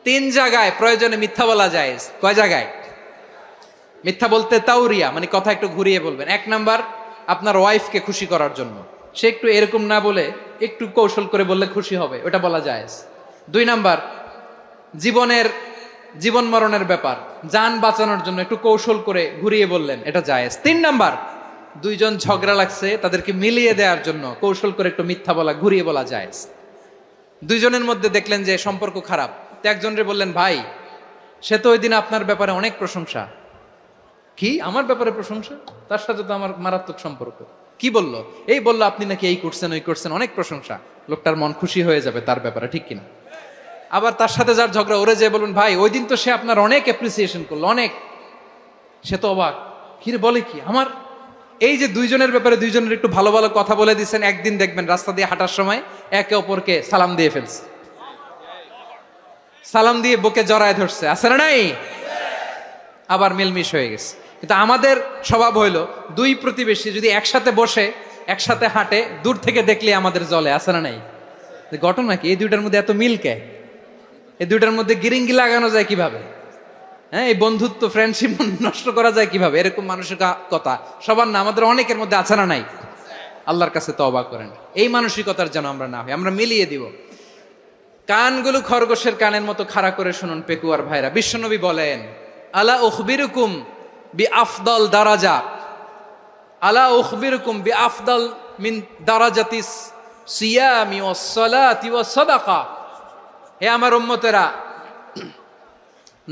তিন জায়গায় প্রয়োজনে মিথ্যা বলা যায়। কয় জায়গায় মিথ্যা বলতে? তাউরিয়া, মানে কথা একটু ঘুরিয়ে বলবেন। এক নাম্বার, আপনার ওয়াইফকে খুশি করার জন্য, সে একটু এরকম না বলে একটু কৌশল করে বললে খুশি হবে, ওটা বলা যায়। দুই নাম্বার, জীবন মরণের ব্যাপার, জান বাঁচানোর জন্য একটু কৌশল করে ঘুরিয়ে বললেন, এটা জায়েজ। তিন নাম্বার, দুইজন ঝগড়া লাগছে, তাদেরকে মিলিয়ে দেওয়ার জন্য কৌশল করে একটু মিথ্যা বলা, ঘুরিয়ে বলা জায়েজ। দুইজনের মধ্যে দেখলেন যে সম্পর্ক খারাপ, তো একজনরে বললেন, ভাই সে তো ওই দিন আপনার ব্যাপারে অনেক প্রশংসা। কি? আমার ব্যাপারে প্রশংসা? তার সাথে তো আমার মারাত্মক সম্পর্ক। কি বলল? এই বলল আপনি নাকি এই করছেন ওই করছেন, অনেক প্রশংসা। লোকটার মন খুশি হয়ে যাবে তার ব্যাপারে, ঠিক কিনা? আবার তার সাথে যার ঝগড়া, ওরে যে বলবেন ভাই ওই দিন তো সে আপনার অনেক অ্যাপ্রিসিয়েশন করলো, অনেক। সে তো অবাক, কিরে বলে কি আমার? এই যে দুইজনের ব্যাপারে দুইজনের একটু ভালো ভালো কথা বলে দিচ্ছেন, একদিন দেখবেন রাস্তা দিয়ে হাঁটার সময় একে অপরকে সালাম দিয়ে ফেলছে, সালাম দিয়ে বুকে জড়ায় ধরছে, আছে না নাই? আবার মিলমিশ হয়ে গেছে। কিন্তু আমাদের স্বভাব হইলো দুই প্রতিবেশী যদি একসাথে বসে একসাথে হাঁটে, দূর থেকে দেখলে আমাদের জলে, আছে না নাই? ঘটনা কি? এই দুইটার মধ্যে এত মিল কে? এই দুইটার মধ্যে গিরিঙ্গি লাগানো যায় কিভাবে? হ্যাঁ, এই বন্ধুত্ব ফ্রেন্ডশিপ নষ্ট করা যায় কিভাবে? এরকম মানসিকতা সবার না, আমাদের অনেকের মধ্যে আছে না নাই? আল্লাহর কাছে তওবা করেন, এই মানসিকতার যেন আমরা না হই, আমরা মিলিয়ে দিব। কানগুলো খরগোশের কানের মতো খাড়া করে শুনুন পেকুয়ার ভাইরা। বিশ্বনবী বলেন, আলা উখবিরুকুম বি আফদল দারাজা, আলা উখবিরুকুম বি আফদল মিন দারাজাতিস সিয়ামি ওয়াস সালাতি ওয়াস সাদাকা। হে আমার উম্মতেরা,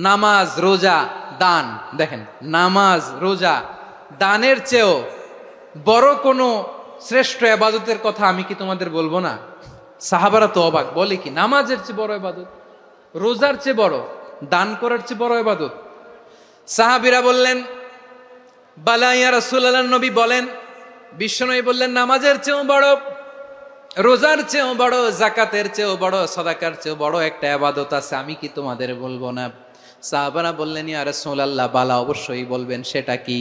নামাজ, রোজা, দান, দেখেন নামাজ, রোজা, দানের চেয়েও বড় কোনো শ্রেষ্ঠ ইবাদতের কথা আমি কি তোমাদের বলবো না? সাহাবারা তো অবাক, বলে কি নামাজের চেয়ে বড় ইবাদত, রোজার চেয়ে বড়, দান করার চেয়ে বড় ইবাদত? সাহাবীরা বললেন, বালা ইয়া রাসূলুল্লাহ, নবী বলেন। বিশ্বনবী বললেন, নামাজের চেয়েও বড়, রোজার চেয়েও বড়, যাকাতের চেয়েও বড়, সাদাকার চেয়েও বড় একটা ইবাদত আছে, আমি কি তোমাদের বলবো না? সাহাবারা বললেন, ইয়া রাসূলুল্লাহ, বালা, অবশ্যই বলবেন, সেটা কি?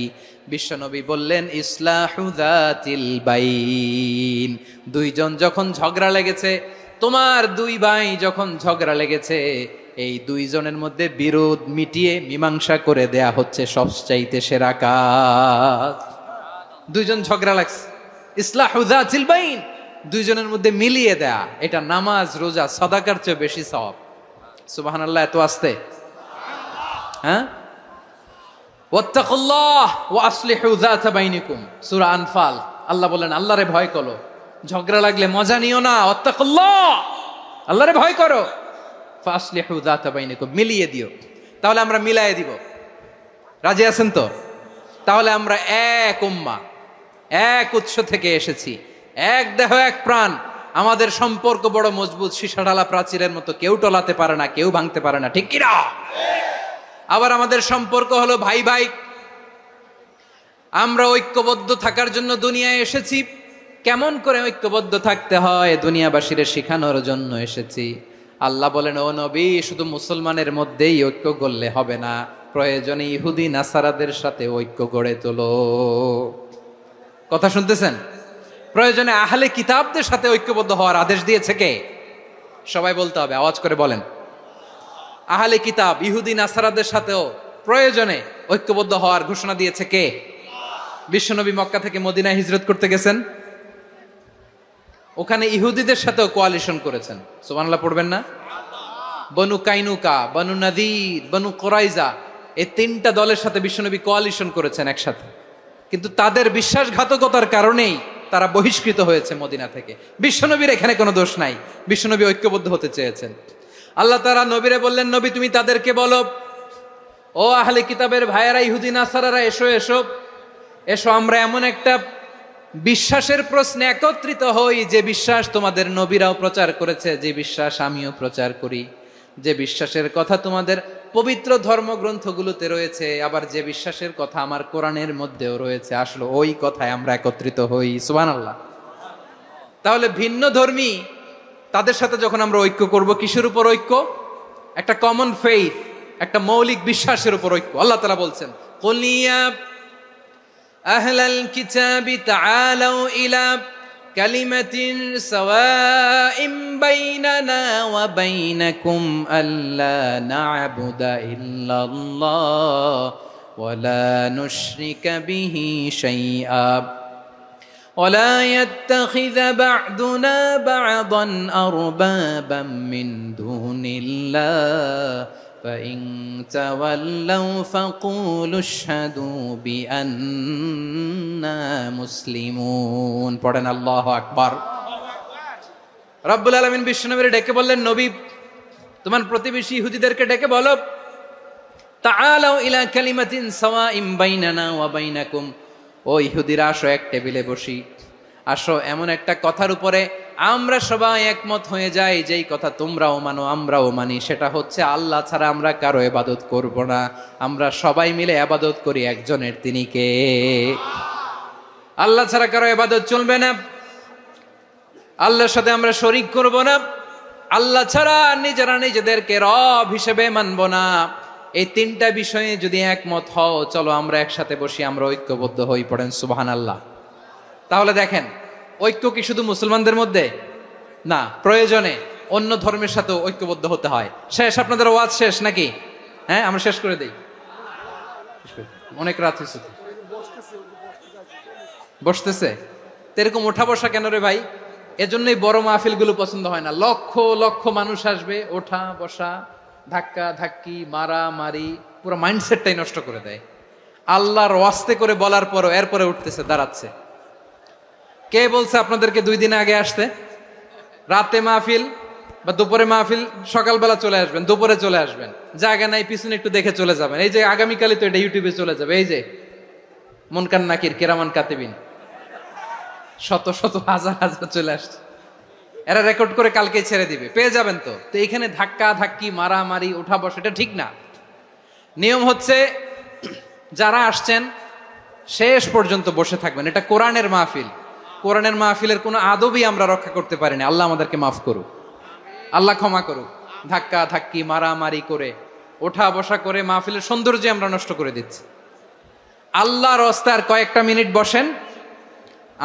বিশ্বনবী বললেন, ইসলাহু যাতিল বাইন। দুইজন যখন ঝগড়া লেগেছে, তোমার দুই ভাই যখন ঝগড়া লেগেছে, এই দুইজনের মধ্যে বিরোধ মিটিয়ে মীমাংসা করে দেয়া হচ্ছে সবচাইতে সেরা কাজ। দুইজন ঝগড়া লাগছে, ইসলাহু যাতিল বাইন, দুইজনের মধ্যে মিলিয়ে দেয়া, এটা নামাজ, রোজা, সাদাকার চেয়ে বেশি সওয়াব। সুবহানাল্লাহ, এত আস্তে? হ্যাঁ, ওয়াত্তাকুল্লাহ ওয়া আসলিহু যাতা বাইনিকুম, সূরা আনফাল। আল্লাহ বলেন, আল্লাহরে ভয় করো, ঝগড়া লাগলে মজা নিও না, ওয়াত্তাকুল্লাহ, আল্লাহরে ভয় করো, ফাসলিহু যাতা বাইনিকুম, মিলিয়ে দিও। তাহলে আমরা মিলায়ে দিব, রাজি আছেন তো? তাহলে আমরা এক উম্মাহ, এক উৎস থেকে এসেছি, এক দেহ এক প্রাণ, আমাদের সম্পর্ক বড় মজবুত, সীসাঢালা প্রাচীরের মতো, কেউ টলাতে পারে না, কেউ ভাঙতে পারে না, ঠিক কিনা? আবার আমাদের সম্পর্ক হলো ভাই ভাই, আমরা ঐক্যবদ্ধ থাকার জন্য দুনিয়ায় এসেছি। কেমন করে ঐক্যবদ্ধ থাকতে হয় দুনিয়াবাসীর শেখানোর জন্য এসেছি। আল্লাহ বলেন, ও নবী, শুধু মুসলমানের মধ্যেই ঐক্য করলে হবে না, প্রয়োজনে ইহুদি নাসারাদের সাথে ঐক্য গড়ে তোলো। কথা শুনতেছেন? প্রয়োজনে আহলে কিতাবদের সাথে ঐক্যবদ্ধ হওয়ার আদেশ দিয়েছে কে? সবাই বলতে হবে, আওয়াজ করে বলেন। আহলে কিতাব ইহুদি নাসারাদের সাথেও প্রয়োজনে ঐক্যবদ্ধ হওয়ার ঘোষণা দিয়েছে কে? বিশ্বনবী মক্কা থেকে মদিনায় হিজরত করতে গেছেন, ওখানে ইহুদিদের সাথেও কোয়ালিশন করেছেন। সুবহানাল্লাহ পড়বেন না? বনু কাইনুকা, বনু নাদির, বনু কুরাইজা, এই তিনটা দলের সাথে বিশ্বনবী কোয়ালিশন করেছেন একসাথে। কিন্তু তাদের বিশ্বাসঘাতকতার কারণেই তারা বহিষ্কৃত হয়েছে মদিনা থেকে। বিশ্বনবীর এখানে কোনো দোষ নাই, বিশ্বনবী ঐক্যবদ্ধ হতে চেয়েছেন। আল্লাহ তাআলা নবীরে বললেন, নবী তুমি তাদেরকে বলো, ও আহলে কিতাবের ভাইয়েরা, ইহুদি নাসারারা, এসো এসো এসো, আমরা এমন একটা বিশ্বাসের প্রশ্নে একত্রিত হই, যে বিশ্বাস তোমাদের নবীরাও প্রচার করেছে, যে বিশ্বাস আমিও প্রচার করি, যে বিশ্বাসের কথা তোমাদের পবিত্র ধর্মগ্রন্থগুলোতে রয়েছে, আবার যে বিশ্বাসের কথা আমার কোরআনের মধ্যেও রয়েছে, আসলে ওই কথায় আমরা একত্রিত হই। সুবহানাল্লাহ। তাহলে ভিন্ন ধর্মী তাদের সাথে যখন আমরা ঐক্য করব, কিসের উপর ঐক্য? একটা কমন ফেইথ, একটা মৌলিক বিশ্বাসের উপর ঐক্য। আল্লাহ তাআলা বলছেন, কুল ইয়া আহলাল কিতাবি তাআলাউ ইলা কালিমাতিন সাওয়াইম বাইনানা ওয়া বাইনাকুম আল্লা না'বুদা ইল্লাল্লাহ ওয়া লা নুশরিকা বিহি শাইআ ولا يتخذ بعضنا بعضا أربابا من دون الله فإن تولوا فقولوا اشهدوا بأننا مسلمون। পড়েন আল্লাহু আকবার। রব্বুল আলামিন বিশ্বনবীর ডেকে বললেন, নবী তোমার প্রতিবেশী ইহুদিদেরকে ডেকে বলো, তাআলাউ ইলা কালিমাতিন সাওয়াইম বাইনানা ওয়া বাইনাকুম, ও ইহুদিরা আসো এক টেবিলে বসি, আসো এমন একটা কথার উপরে আমরা সবাই একমত হয়ে যাই, যেই কথা তোমরাও মানো আমরাও মানি, সেটা হচ্ছে আল্লাহ ছাড়া আমরা কারো ইবাদত করব না, আমরা সবাই মিলে ইবাদত করি একজনের, তিনি কে? আল্লাহ ছাড়া কারো ইবাদত চলবে না, আল্লাহর সাথে আমরা শরীক করব না, আল্লাহ ছাড়া নিজেরা নিজেদেরকে রব হিসেবে মানব না। এই তিনটা বিষয়ে যদি একমত হও, চলো আমরা একসাথে বসি, আমরা ঐক্যবদ্ধ হই, পড়েন সুবহানাল্লাহ। তাহলে দেখেন, ঐক্য কি শুধু মুসলমানদের মধ্যে না, প্রয়োজনে অন্য ধর্মের সাথে ঐক্যবদ্ধ হতে হয়। শেষ, আপনাদের ওয়াজ শেষ নাকি? হ্যাঁ, আমরা শেষ করে দেই, অনেক রাত হয়েছে। বসতেছে তো এরকম ওঠা বসা কেন রে ভাই? এজন্যই বড় মাহফিল গুলো পছন্দ হয় না। লক্ষ লক্ষ মানুষ আসবে, ওঠা বসা, ধাক্কা ধাক্কি, মারা মারি, পুরো মাইন্ডসেটটাই নষ্ট করে দেয়। আল্লাহর ওয়াস্তে করে বলার পরও এরপরে উঠতেছে, দাঁড়াচ্ছে। কে বলছে আপনাদেরকে 2 দিন আগে আসতে? রাতে মাহফিল বা দুপুরে মাহফিল, সকালবেলা চলে আসবেন, দুপুরে চলে আসবেন, জায়গা নাই পিছনে একটু দেখে চলে যাবেন। এই যে আগামীকালই তো এটা ইউটিউবে চলে যাবে, এই যে মুনকার নাকির কেরামান কাতিবিন, শত শত হাজার হাজার চলে আসছে, এরা রেকর্ড করে কালকে ছেড়ে দিবে, পেয়ে যাবেন। তো তো এইখানে ধাক্কা ধাক্কি, মারামারি, ওঠা বসা, এটা ঠিক না। নিয়ম হচ্ছে যারা আসছেন শেষ পর্যন্ত বসে থাকবেন। এটা কোরআনের মাহফিল, কোরআনের মাহফিলের কোনো আদবই আমরা রক্ষা করতে পারিনি। আল্লাহ আমাদেরকে মাফ করুক, আল্লাহ ক্ষমা করুক। ধাক্কা ধাক্কি, মারামারি করে, ওঠা বসা করে মাহফিলের সৌন্দর্য আমরা নষ্ট করে দিচ্ছি। আল্লাহর রাস্তায় আর কয়েকটা মিনিট বসেন।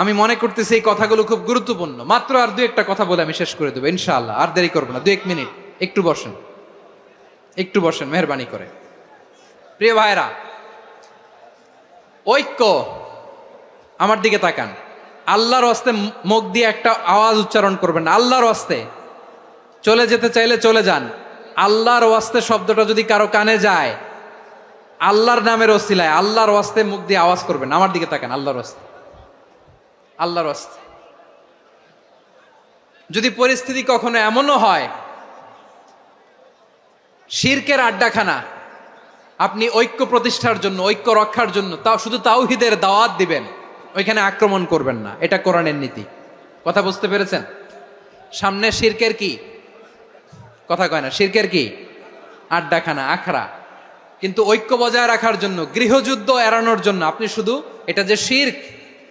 আমি মনে করতেছি এই কথাগুলো খুব গুরুত্বপূর্ণ। মাত্র আর 2-1টা কথা বলে আমি শেষ করে দেবো ইনশাআল্লাহ, আর দেরি করবো না। 2-1 মিনিট একটু বসেন, একটু বসেন মেহরবানি করে। প্রিয় ভাইরা, ঐক্য, আমার দিকে তাকান। আল্লাহর ওয়াস্তে মুখ দিয়ে একটা আওয়াজ উচ্চারণ করবেন না। আল্লাহর ওয়াস্তে চলে যেতে চাইলে চলে যান। আল্লাহর ওয়াস্তে শব্দটা যদি কারো কানে যায়, আল্লাহর নামের ওসিলায় আল্লাহর ওয়াস্তে মুখ দিয়ে আওয়াজ করবেন। আমার দিকে তাকান, আল্লাহর ওয়াস্তে, আল্লাহর ওয়াস্তে। যদি পরিস্থিতি কখনো এমনও হয় শিরকের আড্ডাখানা, আপনি ঐক্য প্রতিষ্ঠার জন্য, ঐক্য রক্ষার জন্য তাও শুধু তাওহীদের দাওয়াত দিবেন, ওইখানে আক্রমণ করবেন না। এটা কোরআনের নীতি। কথা বুঝতে পেরেছেন? সামনে শিরকের কি কথা কয় না, শিরকের কি আড্ডাখানা, আখড়া। কিন্তু ঐক্য বজায় রাখার জন্য, গৃহযুদ্ধ এড়ানোর জন্য আপনি শুধু এটা যে শিরক,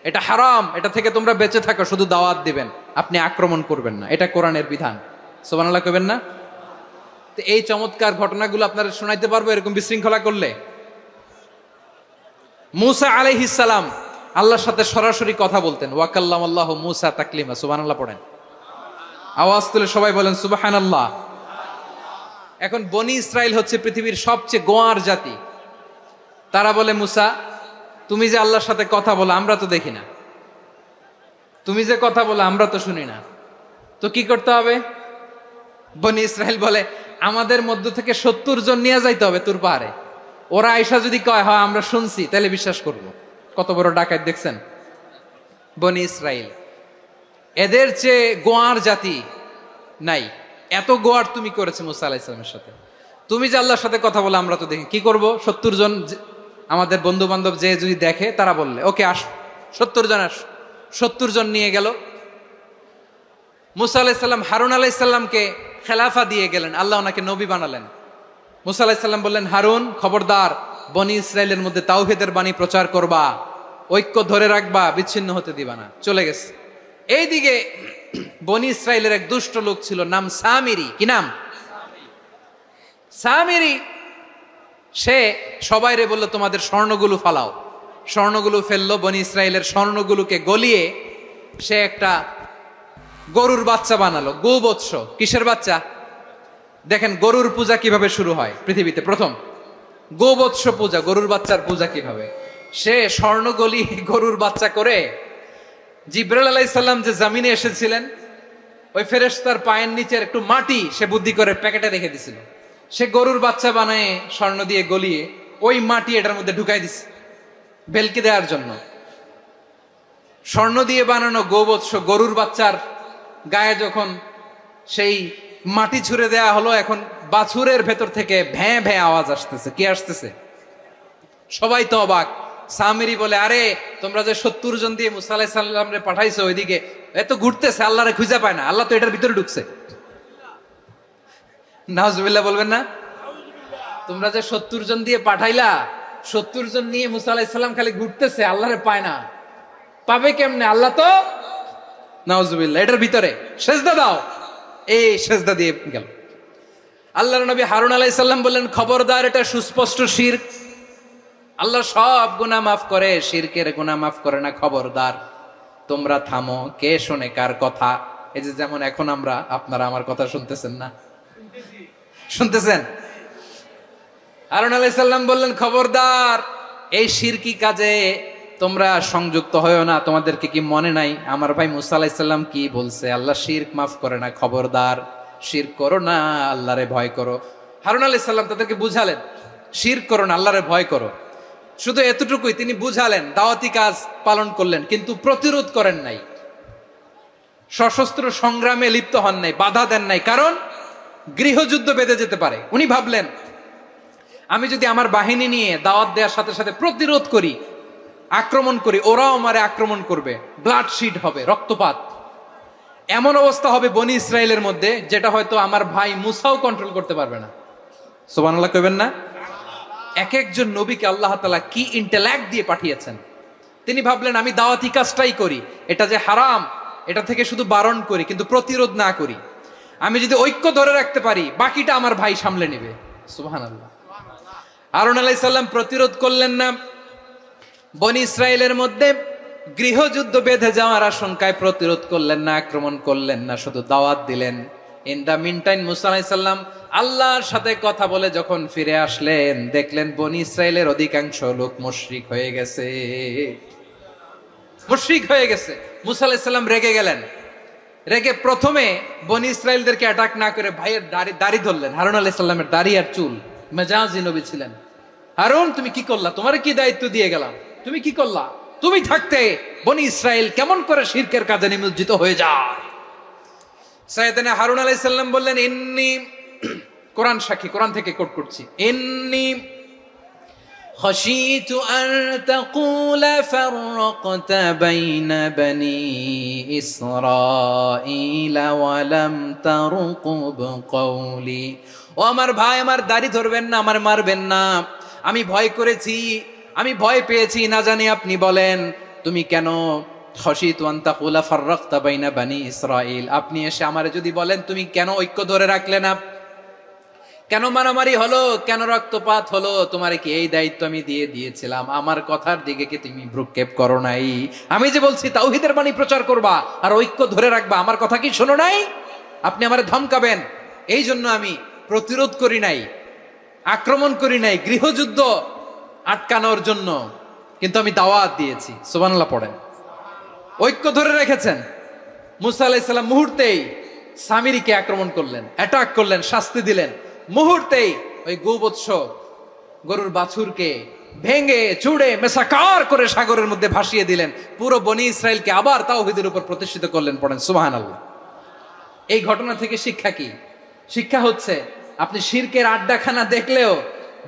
এটা হারাম, এটা থেকে তোমরা বেঁচে থাকো, শুধু দাওয়াত দিবেন, আপনি আক্রমণ করবেন না। এটা কোরআনের বিধান। সুবহানাল্লাহ কইবেন না? তো এই চমৎকার ঘটনাগুলো আপনারা শোনাইতে পারবো এরকম বিশৃঙ্খলা করলে। মূসা আলাইহিস সালাম আল্লাহর সাথে সরাসরি কথা বলতেন। ওয়াকাল্লামাল্লাহু মূসা তাকলিমা। সুবহানাল্লাহ পড়েন, আওয়াজ তুলে সবাই বলেন সুবহানাল্লাহ। এখন বনি ইসরাইল হচ্ছে পৃথিবীর সবচেয়ে গোয়ার জাতি। তারা বলে, মূসা তুমি যে আল্লাহর সাথে কথা বলো আমরা তো দেখি না, তুমি যে কথা বলো আমরা তো শুনি না, তো কি করতে হবে? বনি ইসরাইল বলে, আমাদের মধ্য থেকে 70 জন নিয়ে যাইতে হবে তুর পাহাড়ে। ওরা আয়সা যদি কয় হয় আমরা শুনছি, তাহলে বিশ্বাস করব। কত বড় ডাকাত দেখছেন বনি ইসরাইল। এদের চেয়ে গোয়ার জাতি নাই। এত গোয়ার তুমি করেছে মুসা আলাইহিস সালামের সাথে। তুমি যে আল্লাহর সাথে কথা বলে আমরা তো দেখি, কি করব? 70 জন আমাদের বন্ধু বান্ধব যে যদি দেখে, তারা বললে ওকে আস, 70 জন আস। 70 জন নিয়ে গেল। মুসা আলাইহিস সালাম হারুন আলাইহিস সালামকে খেলাফা দিয়ে গেলেন, আল্লাহ ওনাকে নবী বানালেন। মুসা আলাইহিস সালাম বললেন, হারুন খবরদার, বনি ইসরাইলের মধ্যে তাওহীদের বাণী প্রচার করবা, ঐক্য ধরে রাখবা, বিচ্ছিন্ন হতে দিবা না। চলে গেছে। এইদিকে বনি ইসরাইলের এক দুষ্ট লোক ছিল, নাম সামিরি। কি নাম? সামিরি। সে সবাইরে বলল, তোমাদের স্বর্ণগুলো ফালাও। স্বর্ণগুলো ফেললো। বনি ইসরাইলের স্বর্ণগুলোকে গলিয়ে সে একটা গরুর বাচ্চা বানালো। গোবৎস। কিসের বাচ্চা? দেখেন গরুর পূজা কিভাবে শুরু হয় পৃথিবীতে প্রথম। গোবৎস পূজা, গরুর বাচ্চার পূজা কিভাবে। সে স্বর্ণ গলি গরুর বাচ্চা করে, জিবরাইল আলাইহিস সালাম যে জামিনে এসেছিলেন, ওই ফেরেশতার পায়ের নিচের একটু মাটি সে বুদ্ধি করে প্যাকেটে রেখে দিছিল। সে গরুর বাচ্চা বানায় স্বর্ণ দিয়ে গলিয়ে ওই মাটি এটার মধ্যে ঢুকাই দিছে ভেলকি দেওয়ার জন্য। স্বর্ণ দিয়ে বানানো গোবৎস গরুর বাচ্চার গায়ে যখন সেই মাটি ছুঁড়ে দেয়া হলো, এখন বাছুরের ভেতর থেকে ভ্যাঁ ভ্যাঁ আওয়াজ আসতেছে। কি আসতেছে? সবাই তো অবাক। সামিরি বলে, আরে তোমরা যে 70 জন দিয়ে মুসা আলাইহিস সালাম রে পাঠাইছো ওইদিকে, এত ঘুরতেছে, আল্লাহরে খুঁজে পায় না, আল্লাহ তো এটার ভিতরে ঢুকছে। নাউজুবিল্লাহ বলবেন না? তোমরা যে 70 জন দিয়ে পাঠাইলা, 70 জন নিয়ে মুসা আলাইহিস সালাম খালি ঘুরতেছে, আল্লাহরে পায় না। পাবে কেমনে? আল্লাহ তো, নাউজুবিল্লাহ, এটার ভিতরে সেজদা দাও। এই সেজদা দিয়ে গেল। আল্লাহর নবী হারুন আলাইহিস সালাম বললেন, খবরদার, এটা সুস্পষ্ট শিরক। আল্লাহ সব গুনাহ মাফ করে, শিরকের গুনাহ মাফ করে না, খবরদার তোমরা থামো। কে শোনে কার কথা? এই যে যেমন এখন আপনারা আমার কথা শুনতেছেন না? শুনতেছেন? হারুন আলাইহিস সালাম বললেন, খবরদার, এই শিরকি কাজে তোমরা সংযুক্ত হয়ো না। তোমাদেরকে কি মনে নাই আমার ভাই মুসা আলাইহিস সালাম কি বলছে? আল্লাহ শিরক মাফ করে না, খবরদার শিরক করো না, আল্লাহরে ভয় করো। হারুন আলাইহিস সালাম তাদেরকে বুঝালেন, শিরক করো না, আল্লাহরে ভয় করো। শুধু এতটুকুই তিনি বুঝালেন, দাওয়াতি কাজ পালন করলেন, কিন্তু প্রতিরোধ করেন নাই, সশস্ত্র সংগ্রামে লিপ্ত হন নাই, বাধা দেন নাই, কারণ গৃহযুদ্ধ বেঁধে যেতে পারে। উনি ভাবলেন, আমি যদি আমার বাহিনী নিয়ে দাওয়াত দেওয়ার সাথে সাথে প্রতিরোধ করি, আক্রমণ করি, ওরাও আমারে আক্রমণ করবে, ব্লাডশিড হবে, রক্তপাত, এমন অবস্থা হবে বনি ইসরায়েলের মধ্যে, যেটা হয়তো আমার ভাই মুসাও কন্ট্রোল করতে পারবে না। সুবহানাল্লাহ কইবেন না? এক একজন নবীকে আল্লাহ তাআলা কি ইন্টেলেক্ট দিয়ে পাঠিয়েছেন। তিনি ভাবলেন, আমি দাওয়াতি কাজটাই করি, এটা যে হারাম এটা থেকে শুধু বারণ করি, কিন্তু প্রতিরোধ না করি। আমি যদি ঐক্য ধরে রাখতে পারি, বাকিটা আমার ভাই সামলে নেবে। সুবহানাল্লাহ। হারুন আলাইহিস সালাম প্রতিরোধ করলেন না, বনি ইসরায়েলের মধ্যে গৃহযুদ্ধ বেঁধে যাওয়ার আশঙ্কায় প্রতিরোধ করলেন না, আক্রমণ করলেন না, শুধু দাওয়াত দিলেন। ইন দা মিন টাইম মুসা আলাইহিস সালাম আল্লাহর সাথে কথা বলে যখন ফিরে আসলেন, দেখলেন বনি ইসরায়েলের অধিকাংশ লোক মুশরিক হয়ে গেছে, মুশরিক হয়ে গেছে। মুসা আলাইহিস সালাম রেগে গেলেন। রেগে প্রথমে বনি ইসরায়েলদেরকে অ্যাটাক না করে ভাইয়ের দাড়ি ধরলেন। হারুন আলাইহিস সালামের দাড়ি আর চুল, মেজাজি নবী ছিলেন। হারুন, তুমি কি করলা? তোমারে কি দায়িত্ব দিয়ে গেলাম, তুমি কি করলা? তুমি থাকতে বনি ইসরায়েল কেমন করে শিরকের কাজে নিমজ্জিত হয়ে যায়? সাইয়েদনা হারুন আলাইহিস সালাম বললেন, ইন্নী, কোরআন সাক্ষী, কোরআন থেকে কোট করছি, ইন্নী খাশীতু আন তাকুলা ফাররাকতা বাইনা বনি ইসরাঈলা ওয়া লাম তারকুব কওলি। ও আমার ভাই, আমার দাড়ি ধরবেন না, আমার মারবেন না। আমি ভয় করেছি, আমি ভয় পেয়েছি, না জানি আপনি বলেন তুমি কেন খাশীতু আন তাকুলা ফাররাকতা বাইনা বনি ইসরাঈল, আপনি এসে আমারে যদি বলেন তুমি কেন ঐক্য ধরে রাখলে না, কেন মারামারি হলো, কেন রক্তপাত হলো, তোমার কি এই দায়িত্ব আমি দিয়ে দিয়েছিলাম? আমার কথার দিকে কি তুমি ভ্রুক্ষেপ করো নাই? আমি যে বলছি তাওহীদের বাণী প্রচার করবা আর ঐক্য ধরে রাখবা, আমার কথা কি শোনো নাই? আপনি আমারে ধমকাবেন, এই জন্য আমি প্রতিরোধ করি নাই, আক্রমণ করি নাই, গৃহযুদ্ধ আটকানোর জন্য, কিন্তু আমি দাওয়াত দিয়েছি। সুবহানাল্লাহ পড়েন। ঐক্য ধরে রেখেছেন। মুসা আলাইহিস সালাম মুহূর্তেই সামিরীকে আক্রমণ করলেন, অ্যাটাক করলেন, শাস্তি দিলেন। মুহূর্তেই ওই গোবৎস গরুর বাছুরকে ভেঙে চুড়ে মেসাকার করে সাগরের মধ্যে ভাসিয়ে দিলেন। পুরো বনি ইসরায়েলকে আবার তাওহীদের উপর প্রতিষ্ঠিত করলেন। পড়েন সুবহানাল্লাহ। এই ঘটনা থেকে শিক্ষা কি? শিক্ষা হচ্ছে, আপনি শিরকের আড্ডাখানা দেখলেও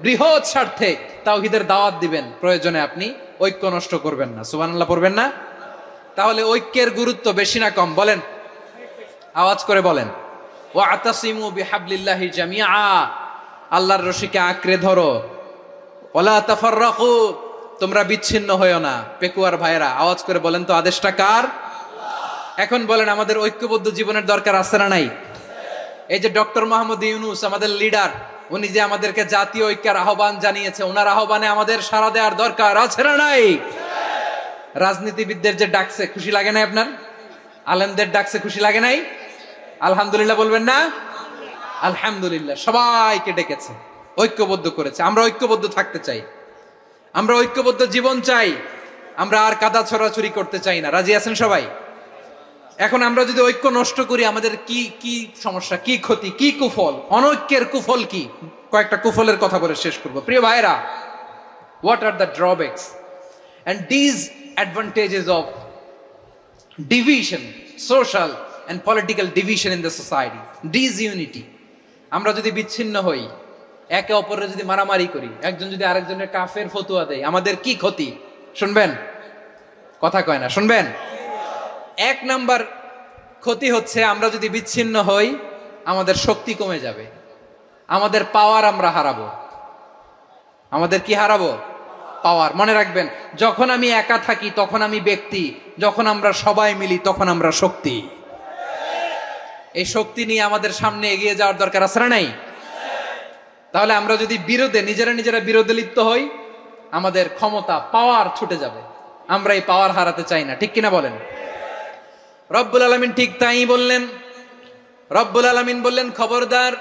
বৃহৎ স্বার্থে তাওহীদের দাওয়াত দিবেন, প্রয়োজনে আপনি ঐক্য নষ্ট করবেন না। সুবহানাল্লাহ পড়বেন না? তাহলে ঐক্যের গুরুত্ব বেশি না কম? বলেন, আওয়াজ করে বলেন। ওয়াতাসিমু বিহাবলিল্লাহি জামিআ, আল্লাহর রশিকে আঁকড়ে ধরো। ওয়ালা তাফাররাকু, তোমরা বিচ্ছিন্ন হয়ো না। পেকুয়ার ভাইরা আওয়াজ করে বলেন তো, আদেশটা কার? এখন বলেন, আমাদের ঐক্যবদ্ধ জীবনের দরকার আছে না নাই? এই যে ডক্টর মোহাম্মদ ইউনূস আমাদের লিডার, উনি যে আমাদেরকে জাতীয় ঐক্যের আহ্বান জানিয়েছে, ওনার আহ্বানে আমাদের সাড়া দেওয়ার দরকার আছে না নাই? রাজনীতিবিদদের যে ডাকছে, খুশি লাগে নাই আপনার? আলেমদের ডাকছে, খুশি লাগে নাই? আলহামদুলিল্লাহ বলবেন না? আলহামদুলিল্লাহ। সবাইকে ডেকেছে, ঐক্যবদ্ধ করেছে। আমরা ঐক্যবদ্ধ থাকতে চাই, আমরা ঐক্যবদ্ধ জীবন চাই, আমরা আর কাদা ছড়াছড়ি করতে চাই না। রাজি আছেন সবাই? এখন আমরা যদি ঐক্য নষ্ট করি, আমাদের কি কি সমস্যা, কি ক্ষতি, কি কুফল? অনৈক্যের কুফল কি? কয়েকটা কুফলের কথা বলে শেষ করব। প্রিয় ভাইরা, what are the drawbacks and disadvantages of division, social and political division in the society? Disunity. আমরা যদি বিচ্ছিন্ন হই, একে অপরের যদি মারামারি করি, একজন যদি আরেকজনের কাফের ফতুয়া দেয়, আমাদের কি ক্ষতি? শুনবেন? কথা কয় না, শুনবেন? এক নাম্বার ক্ষতি হচ্ছে আমরা যদি বিচ্ছিন্ন হই, আমাদের শক্তি কমে যাবে, আমাদের পাওয়ার আমরা হারাবো। আমাদের কি হারাবো? পাওয়ার। মনে রাখবেন, যখন আমি একা থাকি তখন আমি ব্যক্তি, যখন আমরা সবাই মিলি তখন আমরা শক্তি। এই শক্তি নিয়ে আমাদের সামনে এগিয়ে যাওয়ার দরকার আছে না নাই? তাহলে আমরা যদি নিজেরা বিরোধে লিপ্ত হই, আমাদের ক্ষমতা, পাওয়ার ছুটে যাবে। আমরা এই পাওয়ার হারাতে চাই না, ঠিক কিনা বলেন? রব্বুল আলামিন ঠিক তাই বললেন। রব্বুল আলামিন বললেন, খবরদার,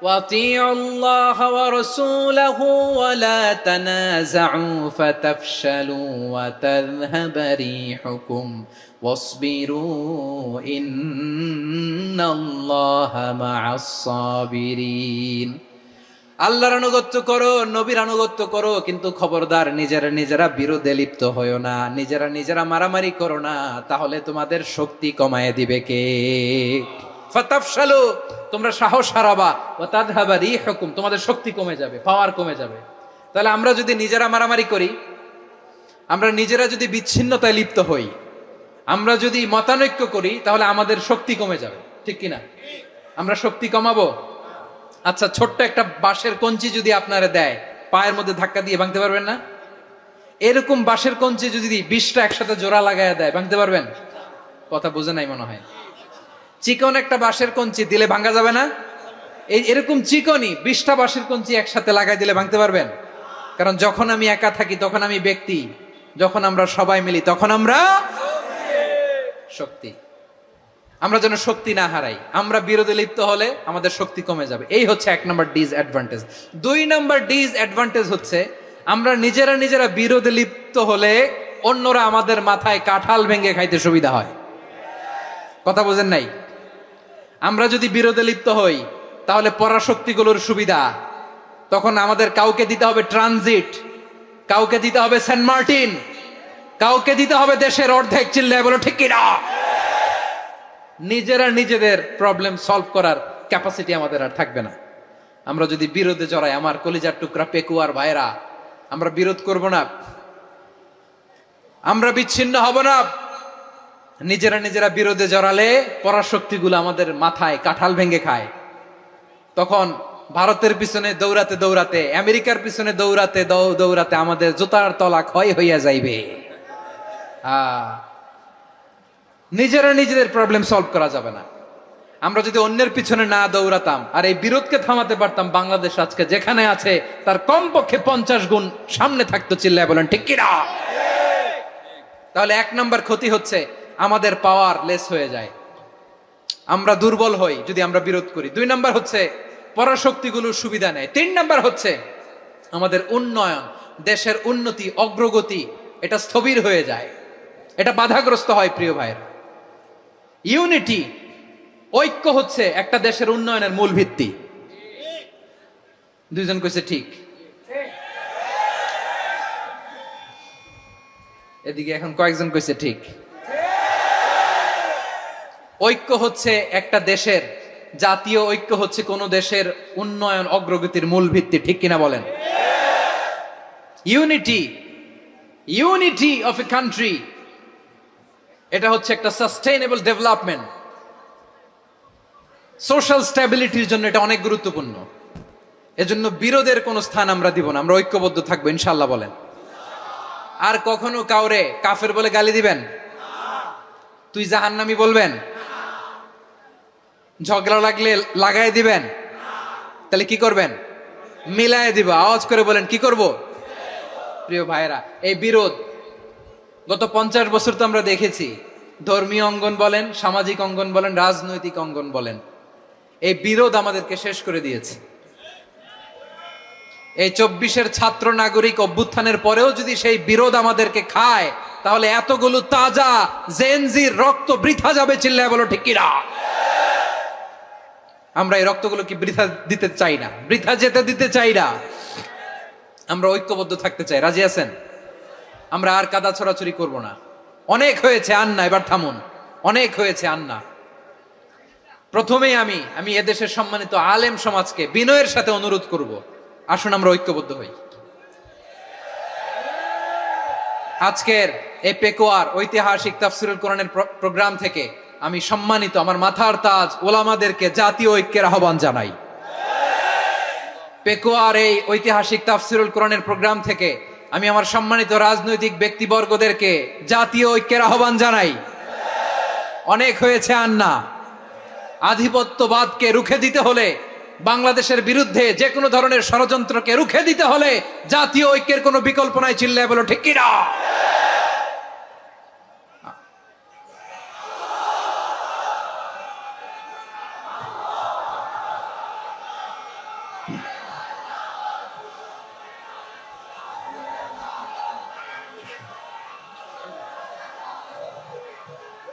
ওয়াতিউল্লাহ ওয়া রাসূলাহু ওয়া লা তানাযাউ ফাতাফশালু ওয়া তাযহাবা রিহুকুম ওয়াসবিরু ইন্নাল্লাহা মা'আস সাবিরিন। আল্লাহর আনুগত্য করো, নবীর আনুগত্য করো, কিন্তু খবরদার নিজেরা বিরোধে লিপ্ত হয়ো না, নিজেরা মারামারি করো না, তাহলে তোমাদের শক্তি কমায় দিবে কে? ফাতাফশালু, তোমরা সাহস হারাবা, ওয়া তাযহাবা রিহুকুম, তোমাদের শক্তি কমে যাবে, পাওয়ার কমে যাবে। তাহলে আমরা যদি নিজেরা মারামারি করি, আমরা নিজেরা যদি বিচ্ছিন্নতায় লিপ্ত হই, আমরা যদি মতানৈক্য করি, তাহলে আমাদের শক্তি কমে যাবে, ঠিক কিনা? আমরা শক্তি কমাবো? আচ্ছা, ছোট্ট একটা বাঁশের কঞ্চি যদি আপনারা দেয়, পায়ের মধ্যে ধাক্কা দিয়ে ভাঙতে পারবেন না? এরকম বাঁশের কঞ্চি যদি 20টা একসাথে জোড়া লাগায় দেয়, ভাঙতে পারবেন? কথা বুঝে নাই মনে হয়। চিকন একটা বাঁশের কঞ্চি দিলে ভাঙা যাবে না? এরকম চিকনই 20টা বাঁশের কঞ্চি একসাথে লাগাই দিলে ভাঙতে পারবেন? কারণ যখন আমি একা থাকি তখন আমি ব্যক্তি, যখন আমরা সবাই মিলি তখন আমরা শক্তি। আমরা যেন শক্তি না হারাই। আমরা বিরোধে লিপ্ত হলে আমাদের শক্তি কমে যাবে। এই হচ্ছে 1 নম্বর ডিসঅ্যাডভান্টেজ। 2 নম্বর ডিসঅ্যাডভান্টেজ হচ্ছে, আমরা নিজেরা বিরোধে লিপ্ত হলে অন্যরা আমাদের মাথায় কাঁঠাল ভেঙে খাইতে সুবিধা হয়। কথা বোঝেন নাই? আমরা যদি বিরোধে লিপ্ত হই, তাহলে পরাশক্তিগুলোর সুবিধা, তখন আমাদের কাউকে দিতে হবে ট্রানজিট, কাউকে দিতে হবে সেন্ট মার্টিন, কাউকে দিতে হবে দেশের অর্ধেক। চিল্লায় বলো ঠিক কিনা? নিজেদের প্রবলেম সলভ করার ক্যাপাসিটি আমাদের আর থাকবে না। আমরা যদি বিরোধে জড়াই, আমার কলিজার টুকরা পেকুয়ার ভাইরা, আমরা বিরোধ করব না, আমরা বিচ্ছিন্ন হব না। নিজেরা বিরোধে জড়ালে পরাশক্তিগুলো আমাদের মাথায় কাঁঠাল ভেঙে খায়। তখন ভারতের পিছনে দৌড়াতে, আমেরিকার পিছনে দৌড়াতে আমাদের জুতার তলা ক্ষয় হইয়া যাইবে। নিজেদের প্রবলেম সলভ করা যাবে না। আমরা যদি অন্যের পিছনে না দৌড়াতাম আর এই বিরোধকে থামাতে পারতাম, বাংলাদেশ আজকে যেখানে আছে তার কমপক্ষে 50 গুণ সামনে থাকতো। চিল্লায় বলেন ঠিক কিনা? তাহলে 1 নম্বর ক্ষতি হচ্ছে, আমাদের পাওয়ার লেস হয়ে যায়, আমরা দুর্বল হই যদি আমরা বিরোধ করি। 2 নম্বর হচ্ছে, পরাশক্তিগুলোর সুবিধা নেয়। 3 নম্বর হচ্ছে, আমাদের উন্নয়ন, দেশের উন্নতি, অগ্রগতি, এটা স্থবির হয়ে যায়, এটা বাধাগ্রস্ত হয়। প্রিয় ভাইয়েরা, ইউনিটি, ঐক্য হচ্ছে একটা দেশের উন্নয়নের মূল ভিত্তি। 2 জন কইছে ঠিক। এদিকে এখন কয়েকজন কইছে ঠিক। ঐক্য হচ্ছে একটা দেশের, জাতীয় ঐক্য হচ্ছে কোন দেশের উন্নয়ন, অগ্রগতির মূল ভিত্তি, ঠিক কিনা বলেন? ইউনিটি অফ এ কান্ট্রি, এটা হচ্ছে একটা সাস্টেইনেবল ডেভেলপমেন্ট, সোশ্যাল স্ট্যাবিলিটির জন্য এটা অনেক গুরুত্বপূর্ণ। এজন্য বিরোধের কোনো স্থান আমরা দিব না, আমরা ঐক্যবদ্ধ থাকবো ইনশাআল্লাহ বলেন। আর কখনো কাউরে কাফের বলে গালি দিবেন? তুই জাহান্নামী বলবেন? ঝগড়া লাগলে লাগাই দিবেন? তাহলে কি করবেন? মিলায় দিব। আওয়াজ করে বলেন, কি করব? প্রিয় ভাইরা, এই বিরোধ গত 50 বছর তো আমরা দেখেছি। ধর্মীয় অঙ্গন বলেন, সামাজিক অঙ্গন বলেন, রাজনৈতিক অঙ্গন বলেন, এই বিরোধ আমাদেরকে শেষ করে দিয়েছে। এই 24-এর ছাত্র নাগরিক অভ্যুত্থানের পরেও যদি সেই বিরোধ আমাদেরকে খায়, তাহলে এতগুলো তাজা জেনজির রক্ত বৃথা যাবে। চিল্লায় বলো ঠিক কিনা? আমরা এই রক্তগুলো কি বৃথা দিতে চাই না, বৃথা যেতে দিতে চাই না। আমরা ঐক্যবদ্ধ থাকতে চাই। রাজি আছেন? আমরা আর কাদা ছড়াছড়ি করব না। অনেক হয়েছে, আন্না, এবার থামুন। অনেক হয়েছে, আন্না। প্রথমেই আমি এদেশের সম্মানিত আলেম সমাজকে বিনয়ের সাথে অনুরোধ করব, আসুন আমরা ঐক্যবদ্ধ হই। আজকের এই পেকুয়ার ঐতিহাসিক তাফসিরুল কোরআনের প্রোগ্রাম থেকে আমি সম্মানিত আমার মাথার তাজ ওলামাদেরকে জাতীয় ঐক্যের আহ্বান জানাই। পেকুয়ার এই ঐতিহাসিক তাফসিরুল কোরআনের প্রোগ্রাম থেকে আমি আমার সম্মানিত রাজনৈতিক ব্যক্তিবর্গদেরকে জাতীয় ঐক্যের আহ্বান জানাই। অনেক হয়েছে আর না। আধিপত্যবাদকে রুখে দিতে হলে, বাংলাদেশের বিরুদ্ধে যে কোনো ধরনের ষড়যন্ত্রকে রুখে দিতে হলে জাতীয় ঐক্যের কোনো বিকল্প নাই। চিল্লায় বলো ঠিক কিনা?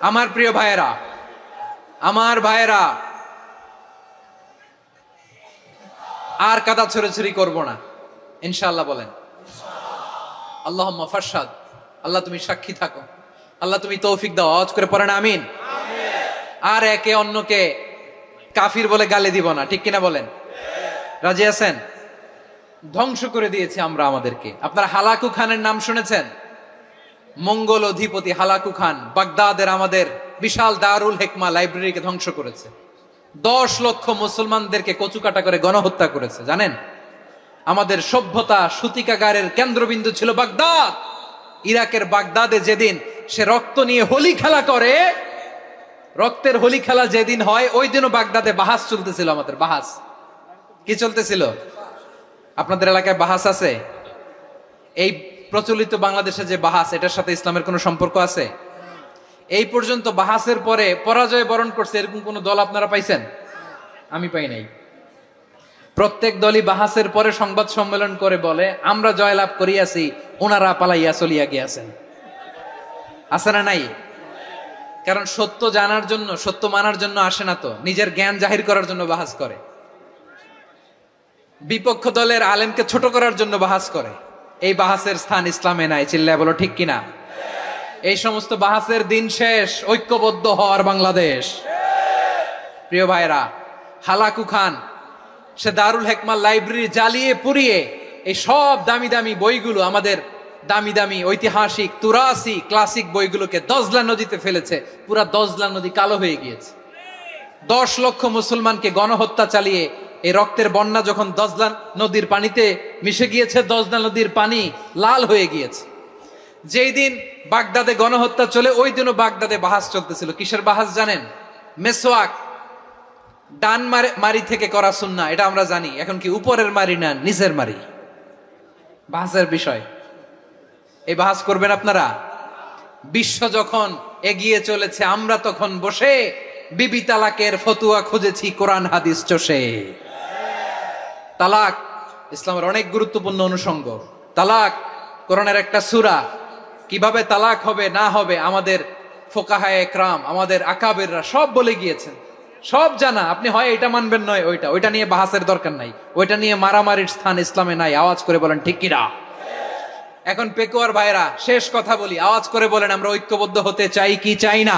আমার প্রিয় ভাইয়েরা, আমার ভাইয়েরা, আর কাদা ছড়াছড়ি করব না ইনশাআল্লাহ। বলেন আল্লাহুম্মা ফারশাদ। আল্লাহ তুমি সাক্ষী থাকো, আল্লাহ তুমি তৌফিক দাও। আওয়াজ করে পড়েন আমিন। আর একে অন্যকে কাফির বলে গালি দিব না, ঠিক কিনা বলেন? রাজি আছেন? ধ্বংস করে দিয়েছি আমরা আমাদেরকে। আপনারা হালাকু খানের নাম শুনেছেন? মঙ্গল অধিপতি হালাকু খান বাগদাদের আমাদের বিশাল দারুল হিকমা লাইব্রেরিকে ধ্বংস করেছে। 10 লক্ষ মুসলমানদেরকে কচুকাটা করে গণহত্যা করেছে। জানেন, আমাদের সভ্যতা সূতিকাগারের কেন্দ্রবিন্দু ছিল বাগদাদ। ইরাকের বাগদাদে যেদিন সে রক্ত নিয়ে হোলি খেলা করে, রক্তের হোলি খেলা যেদিন হয়, ওই দিনও বাগদাদে বাহাস চলতেছিল। আমাদের বাহাস কি চলতেছিল? আপনাদের এলাকায় বাহাস আছে? এই প্রচলিত বাংলাদেশে যে বাহাস, এটার সাথে ইসলামের কোনো সম্পর্ক আছে? এই পর্যন্ত বাহাসের পরে পরাজয় বরণ করছে এরকম কোন দল আপনারা পাইছেন? আমি পাই নাই। প্রত্যেক দলই বাহাসের পরে সংবাদ সম্মেলন করে বলে আমরা জয়লাভ করিয়াছি, ওনারা পালাইয়া চলিয়া গিয়াছেন। আছে না নাই? কারণ সত্য জানার জন্য, সত্য মানার জন্য আসে না তো, নিজের জ্ঞান জাহির করার জন্য বাহাস করে। বিপক্ষ দলের আলেমকে ছোট করার জন্য বাহাস করে। এই বাহাসের স্থান ইসলামে নাই। চিল্লায় বলো ঠিক কিনা? এই সমস্ত বাহাসের দিন শেষ। ঐক্যবদ্ধ হওয়ার বাংলাদেশ। প্রিয় ভাইরা, হালাকু খান সে দারুল হিকমা লাইব্রেরি জ্বালিয়ে পুড়িয়ে এই সব দামি দামি বইগুলো, আমাদের দামি দামি ঐতিহাসিক তুরাসি ক্লাসিক বইগুলোকে দজলা নদীতে ফেলেছে। পুরা দজলা নদী কালো হয়ে গিয়েছে। 10 লক্ষ মুসলমানকে গণহত্যা চালিয়ে এই রক্তের বন্যা যখন দজলা নদীর পানিতে মিশে গিয়েছে, দজলা নদীর পানি লাল হয়ে গিয়েছে। যেই দিন বাগদাদে গণহত্যা চলে, ওই দিনও বাগদাদে বাহাস চলতেছিল। কিসের বাহাস জানেন? মেসওয়াক, ডান মারি থেকে করা সুন্নাহ, এটা আমরা জানি। এখন কি উপরের মারি না নিচের মারি? বাহাসের বিষয়। এই বাহাস করবেন আপনারা? বিশ্ব যখন এগিয়ে চলেছে, আমরা তখন বসে বিবি তালাকের ফতুয়া খুঁজেছি কোরআন হাদিস চষে। তালাক ইসলামের অনেক গুরুত্বপূর্ণ অনুষঙ্গ। তালাক কোরআনের একটা সূরা। কিভাবে তালাক হবে না হবে আমাদের ফোকাহায়ে একরাম, আমাদের আকাবেররা সব বলে গিয়েছেন, সব জানা। আপনি হয় এটা মানবেন, নয় ওইটা। ওইটা নিয়ে বাহাসের দরকার নাই, ওইটা নিয়ে মারামারির স্থান ইসলামে নাই। আওয়াজ করে বলেন ঠিক কিনা? এখন পেকুয়ার ভাইরা, শেষ কথা বলি, আওয়াজ করে বলেন আমরা ঐক্যবদ্ধ হতে চাই কি চাই না?